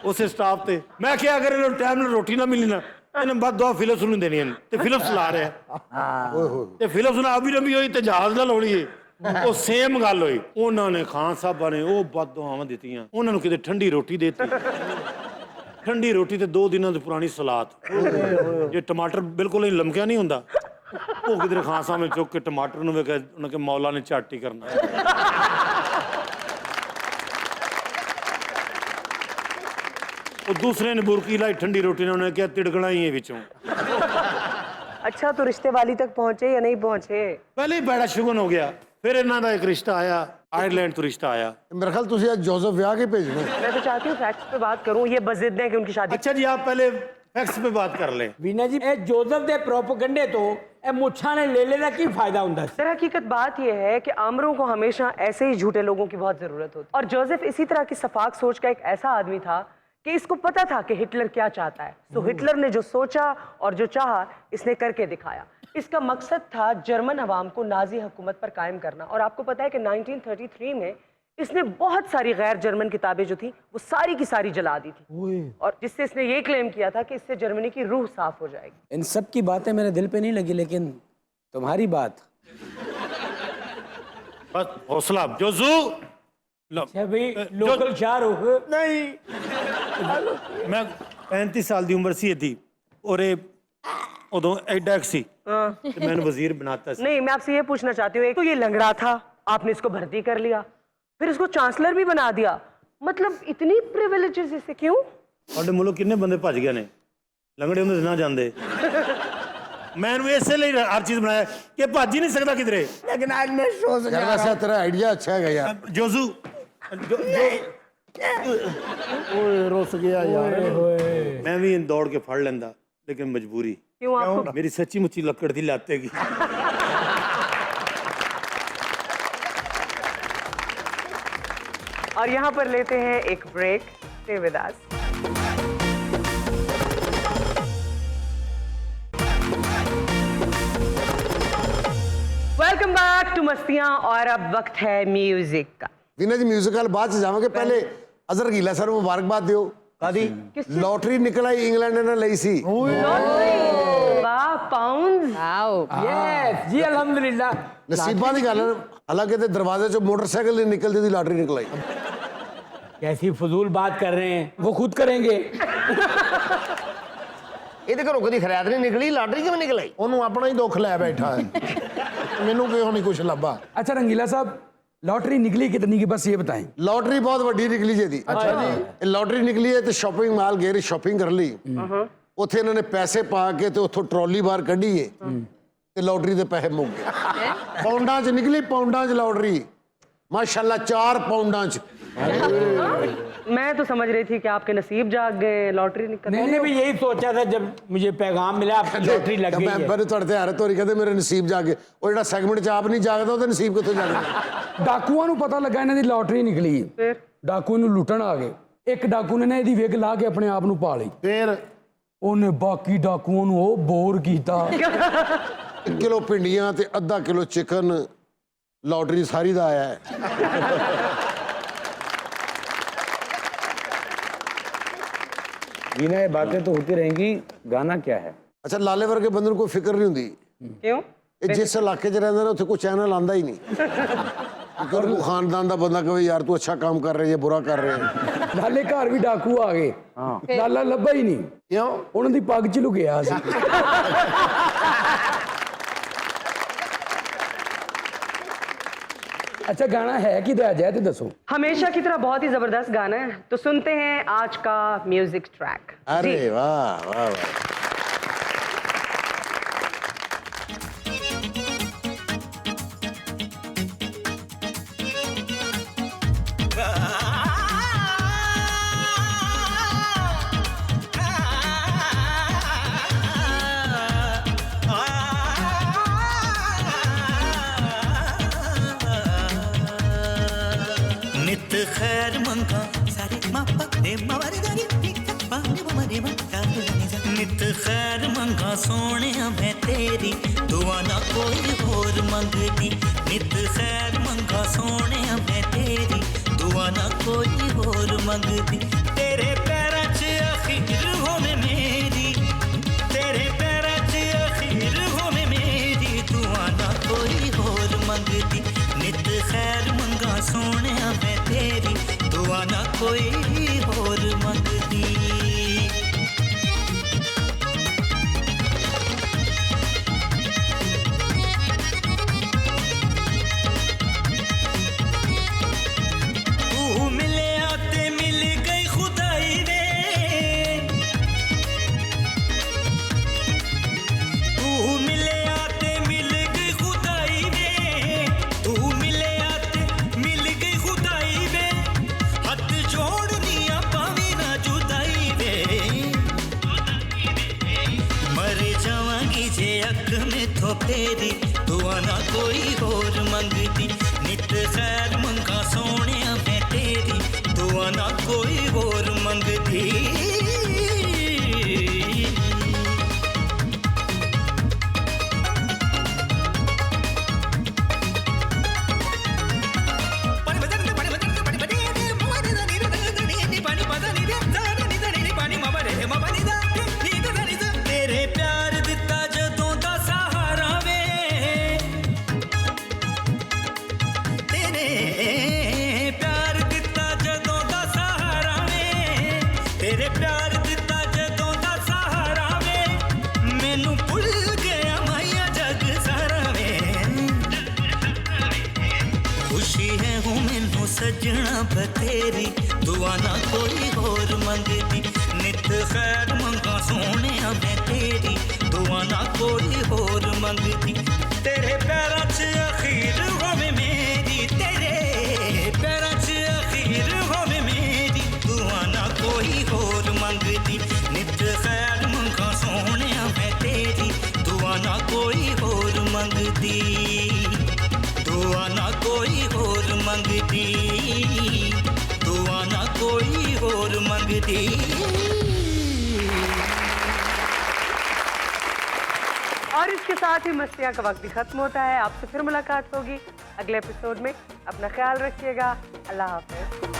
ਉਸੇ ਸਟਾਪ ਤੇ। ਮੈਂ ਕਿਹਾ ਅਗਰ ਇਹਨੂੰ ਟਾਈਮ ਨਾਲ ਰੋਟੀ ਨਾ ਮਿਲੀ ਨਾ, ਇਹਨੇ ਬਾਅਦ ਦੋ ਫਿਲਿਪਸ ਨੂੰ ਦੇਣੀਆਂ ਨੇ ਤੇ ਫਿਲਿਪਸ ਲਾ ਰਿਹਾ ਤੇ ਫਿਲਿਪਸ ਨਾਲ ਆਬੀ ਰੰਬੀ ਹੋਈ ਤੇ ਜਹਾਜ਼ ਨਾਲ ਹੋਣੀ ਏ। ਉਹ ਸੇਮ ਗੱਲ ਹੋਈ। ਉਹਨਾਂ ਨੇ ਖਾਨ ਸਾਹਿਬਾਂ ਨੇ ਉਹ ਬਦਦੁਆਵਾਂ ਦਿੱਤੀਆਂ, ਉਹਨਾਂ ਨੂੰ ਕਿਤੇ ਠੰਡੀ ਰੋਟੀ ਦੇਤੀ। ਠੰਡੀ ਰੋਟੀ ਤੇ 2 ਦਿਨਾਂ ਦੀ ਪੁਰਾਣੀ ਸਲਾਦ, ਜੇ ਟਮਾਟਰ ਬਿਲਕੁਲ ਹੀ ਲਮਕਿਆ ਨਹੀਂ ਹੁੰਦਾ, ਉਹ ਕਿਧਰੇ ਖਾਨ ਸਾਹਿਬ ਨੇ ਚੁੱਕ ਕੇ ਟਮਾਟਰ ਨੂੰ ਵੇਖਿਆ, ਉਹਨਾਂ ਕੇ ਮੌਲਾ ਨੇ ਝੱਟ ਹੀ ਕਰਨਾ। ਉਹ ਦੂਸਰੇ ਨੇ ਬੁਰਕੀ ਲਾਈ ਠੰਡੀ ਰੋਟੀ ਨੇ, ਉਹਨੇ ਕਿਹਾ ਤਿੜਕਣਾ ਹੀ ਹੈ ਵਿੱਚੋਂ। अच्छा तो रिश्ते वाली तक पहुंचे या नहीं पहुंचे? ਪਹਿਲੇ ਹੀ ਬੜਾ ਸ਼ੁਗਨ ਹੋ ਗਿਆ। ਫਿਰ ਇਹਨਾਂ ਦਾ ਇੱਕ ਰਿਸ਼ਤਾ ਆਇਆ, ਆਇਰਲੈਂਡ ਤੋਂ ਰਿਸ਼ਤਾ ਆਇਆ। ਮੇਰੇ ਖਿਆਲ ਤੁਸੀਂ ਅੱਜ ਜੋਜ਼ਫ ਵਿਆਹ ਕੇ ਭੇਜਣਾ। मैं तो चाहती हूँ फैक्ट्स पे बात करूँ, ये बस जिद है कि उनकी शादी। अच्छा जी आप पहले फैक्ट्स पे बात कर लें। ਵੀਨਾ ਜੀ ਇਹ ਜੋਜ਼ਫ ਦੇ ਪ੍ਰੋਪਗੰਡੇ ਤੋਂ ਇਹ ਮੁੱਛਾਂ ਨੇ ਲੈ ਦਾ ਕੀ ਫਾਇਦਾ ਹੁੰਦਾ ਸੀ? दर हकीकत बात यह है कि आमरों को हमेशा ऐसे ही झूठे लोगों की बहुत जरूरत होती है, और जोसेफ इसी तरह की सफाक सोच का एक ऐसा आदमी था कि इसको पता था कि हिटलर क्या चाहता है। तो हिटलर ने जो सोचा और जो चाहा इसने करके दिखाया। इसका मकसद था जर्मन अवाम को नाजी हुकूमत पर कायम करना। और आपको पता है कि 1933 में इसने बहुत सारी गैर जर्मन किताबें जो थी वो सारी की सारी जला दी थी, और जिससे इसने ये क्लेम किया था कि इससे जर्मनी की रूह साफ हो जाएगी। इन सब की बातें मेरे दिल पे नहीं लगी, लेकिन तुम्हारी बात। बस हौसला अब जोजू लोकल शाहरुख नहीं मैं 35 साल की उम्र सी थी और उदों एडा सी मैंने वजीर बनाता सी। नहीं, मैं आपसे ये पूछना चाहती हूँ, एक तो ये लंगड़ा था, आपने इसको भर्ती कर लिया, फिर इसको चांसलर भी बना दिया, मतलब इतनी प्रिविलेजेस इसे क्यों? और मुल्क कितने बंदे भज गए ने लंगड़े होंदे ना जांदे। मैंने इसलिए हर चीज बनाया कि भज ही नहीं सकता किधरे। लेकिन आज मैं सोच यार वैसे तेरा आइडिया अच्छा है यार। जोजू ओए रुस गया यार। मैं भी दौड़ के फड़ लेंदा, लेकिन मजबूरी। क्यों आपको? मेरी सच्ची मुच्ची लकड़ थी लाते की। और यहाँ पर लेते हैं एक break. Stay with us. Welcome back to Mastiyan, और अब वक्त है म्यूजिक का। विनय जी म्यूजिकल बाद च जावांगे, पहले अजहर गीला सर मुबारकबाद दियो। कादी लॉटरी निकल आई, इंग्लैंड ने लई सी। वाह, पाउंड। यस जी अल्हम्दुलिल्लाह। नसीबा दी गल है, हालांकि ते दरवाजे चो मोटरसाइकिल नहीं निकलती थी, लॉटरी निकल आई। कैसी फजूल बात कर रहे हैं, वो खुद करेंगे। ਇਹਦੇ ਘਰੋਂ ਕਦੀ ਖਰਿਆਤ ਨਹੀਂ ਨਿਕਲੀ, ਲਾਟਰੀ ਕਿਵੇਂ ਨਿਕਲ ਆਈ? ਉਹਨੂੰ ਆਪਣਾ ਹੀ ਦੁੱਖ ਲੈ ਬੈਠਾ ਹੈ। ਮੈਨੂੰ ਕਿਉਂ ਨਹੀਂ ਕੁਝ ਲੱਭਾ। अच्छा रंगीला साहब, लॉटरी निकली कितनी की, बस ये बताएं। लॉटरी बहुत वड्डी निकली जी। अच्छा जी, लॉटरी निकली है तो शॉपिंग माल गए, शॉपिंग कर ली। ਉੱਥੇ ਇਹਨਾਂ ਨੇ ਪੈਸੇ ਪਾ ਕੇ ਤੇ ਉੱਥੋਂ ਟਰਾਲੀ ਬਾਹਰ ਕੱਢੀ ਏ ਤੇ ਲੋਟਰੀ ਦੇ ਪੈਸੇ ਮੁੱਕ ਗਏ। ਪਾਉਂਡਾਂ 'ਚ ਨਿਕਲੀ, ਪਾਉਂਡਾਂ 'ਚ ਲੋਟਰੀ, माशाल्लाह 4 पाउंडा च। मैं तो समझ रही थी कि आपके नसीब जाग गए, लॉटरी निकल। मैंने भी यही सोचा था जब मुझे पैगाम मिला आपकी लॉटरी लग गई है। मैं ਤੁਹਾਡੇ ਤੇ ਹਰ ਤੋਰੀ ਕਹਿੰਦੇ ਮੇਰੇ ਨਸੀਬ ਜਾਗ ਗਏ। ਉਹ ਜਿਹੜਾ ਸੈਗਮੈਂਟ 'ਚ ਆਪ ਨਹੀਂ ਜਾਗਦਾ ਉਹਦੇ ਨਸੀਬ ਕਿੱਥੋਂ ਜਾਗਦਾ? ਡਾਕੂਆਂ ਨੂੰ ਪਤਾ ਲੱਗਾ ਇਹਨਾਂ ਦੀ ਲੋਟਰੀ ਨਿਕਲੀ ਹੈ, ਫਿਰ ਡਾਕੂ ਨੂੰ ਲੁੱਟਣ ਆ ਗਏ। ਇੱਕ ਡਾਕੂ ਨੇ ਨਾ ਇਹਦੀ ਵਿਗ ਲਾ ਕੇ ਆਪਣੇ ਆਪ ਨੂੰ ਪਾ ਲਈ, ਫਿਰ ਉਹਨੇ ਬਾਕੀ ਡਾਕੂਆਂ ਨੂੰ ਉਹ ਬੋਰ ਕੀਤਾ। 1 ਕਿਲੋ ਭਿੰਡੀਆਂ ਤੇ ਅੱਧਾ ਕਿਲੋ ਚਿਕਨ, लॉटरी सारी दा आया है। वीना, ये बातें तो होती रहेंगी, गाना क्या है? अच्छा, लाले वर्गे बंदे को कोई फिक्र नहीं होती। क्यों? जिस इलाके च रहंदा ना उत्थे कोई चैनल आंदा ही नहीं। अगर कोई खानदान दा बंदा कहे यार तू अच्छा काम कर रहे है, बुरा कर रहे है। लाले घर भी डाकू आ गए, लाला ਲੱਭਾ ਹੀ ਨਹੀਂ। क्यों? ਉਹਨਾਂ ਦੀ ਪੱਗ ਚ ਲੁਕਿਆ ਸੀ। अच्छा, गाना है कि आ जाए तो दसो। हमेशा की तरह बहुत ही जबरदस्त गाना है, तो सुनते हैं आज का म्यूजिक ट्रैक। अरे वाह वाह वाह। खैर मंगा सारे मापा दे मारे दारी नित खैर मंगा सोने मैं तेरी दुआ ना कोई होर मंगदी। नित खैर मंगा सोने मैं तेरी दुआ ना कोई होर मंगदी। तेरे पैरां च अखीर होवे मेरी, तेरे पैरां च अखीर होवे मेरी दुआ ना कोई होर मंगदी। नित खैर मंगा सोने मैं तेरी दुआ ना कोई होर मंगदी। तू मिले आते मिल गई खुदाई रे, तू मिले आते मिल गई खुदाई रे, तू मिले आते मिल गई खुदाई रे। हाथ जोड़निया पावी ना जुदाई रे, मर जावांगी जे अख में तो फेरी दुआ ना कोई होर मंगदी। नित खैर मंगा सोने मैं तेरी दुआ ना कोई होर मंगदी। सजना बतेरी दुआ ना कोई होर मंगदी नित खैर मंगा सोने मैं तेरी दुआ ना कोई होर मंगदी तेरे पैरां च अखीर होवे मेरी तेरे पैरां च अखीर होवे मेरी दुआ ना कोई होर मंगदी नित खैर मंगा सोने मैं तेरी दुआ ना कोई होर मंगदी दुआ ना कोई होर मंगदी दुआ ना कोई होर मंगदी और इसके साथ ही मस्तियाँ का वक्त भी खत्म होता है। आपसे फिर मुलाकात होगी अगले एपिसोड में। अपना ख्याल रखिएगा। अल्लाह हाफिज।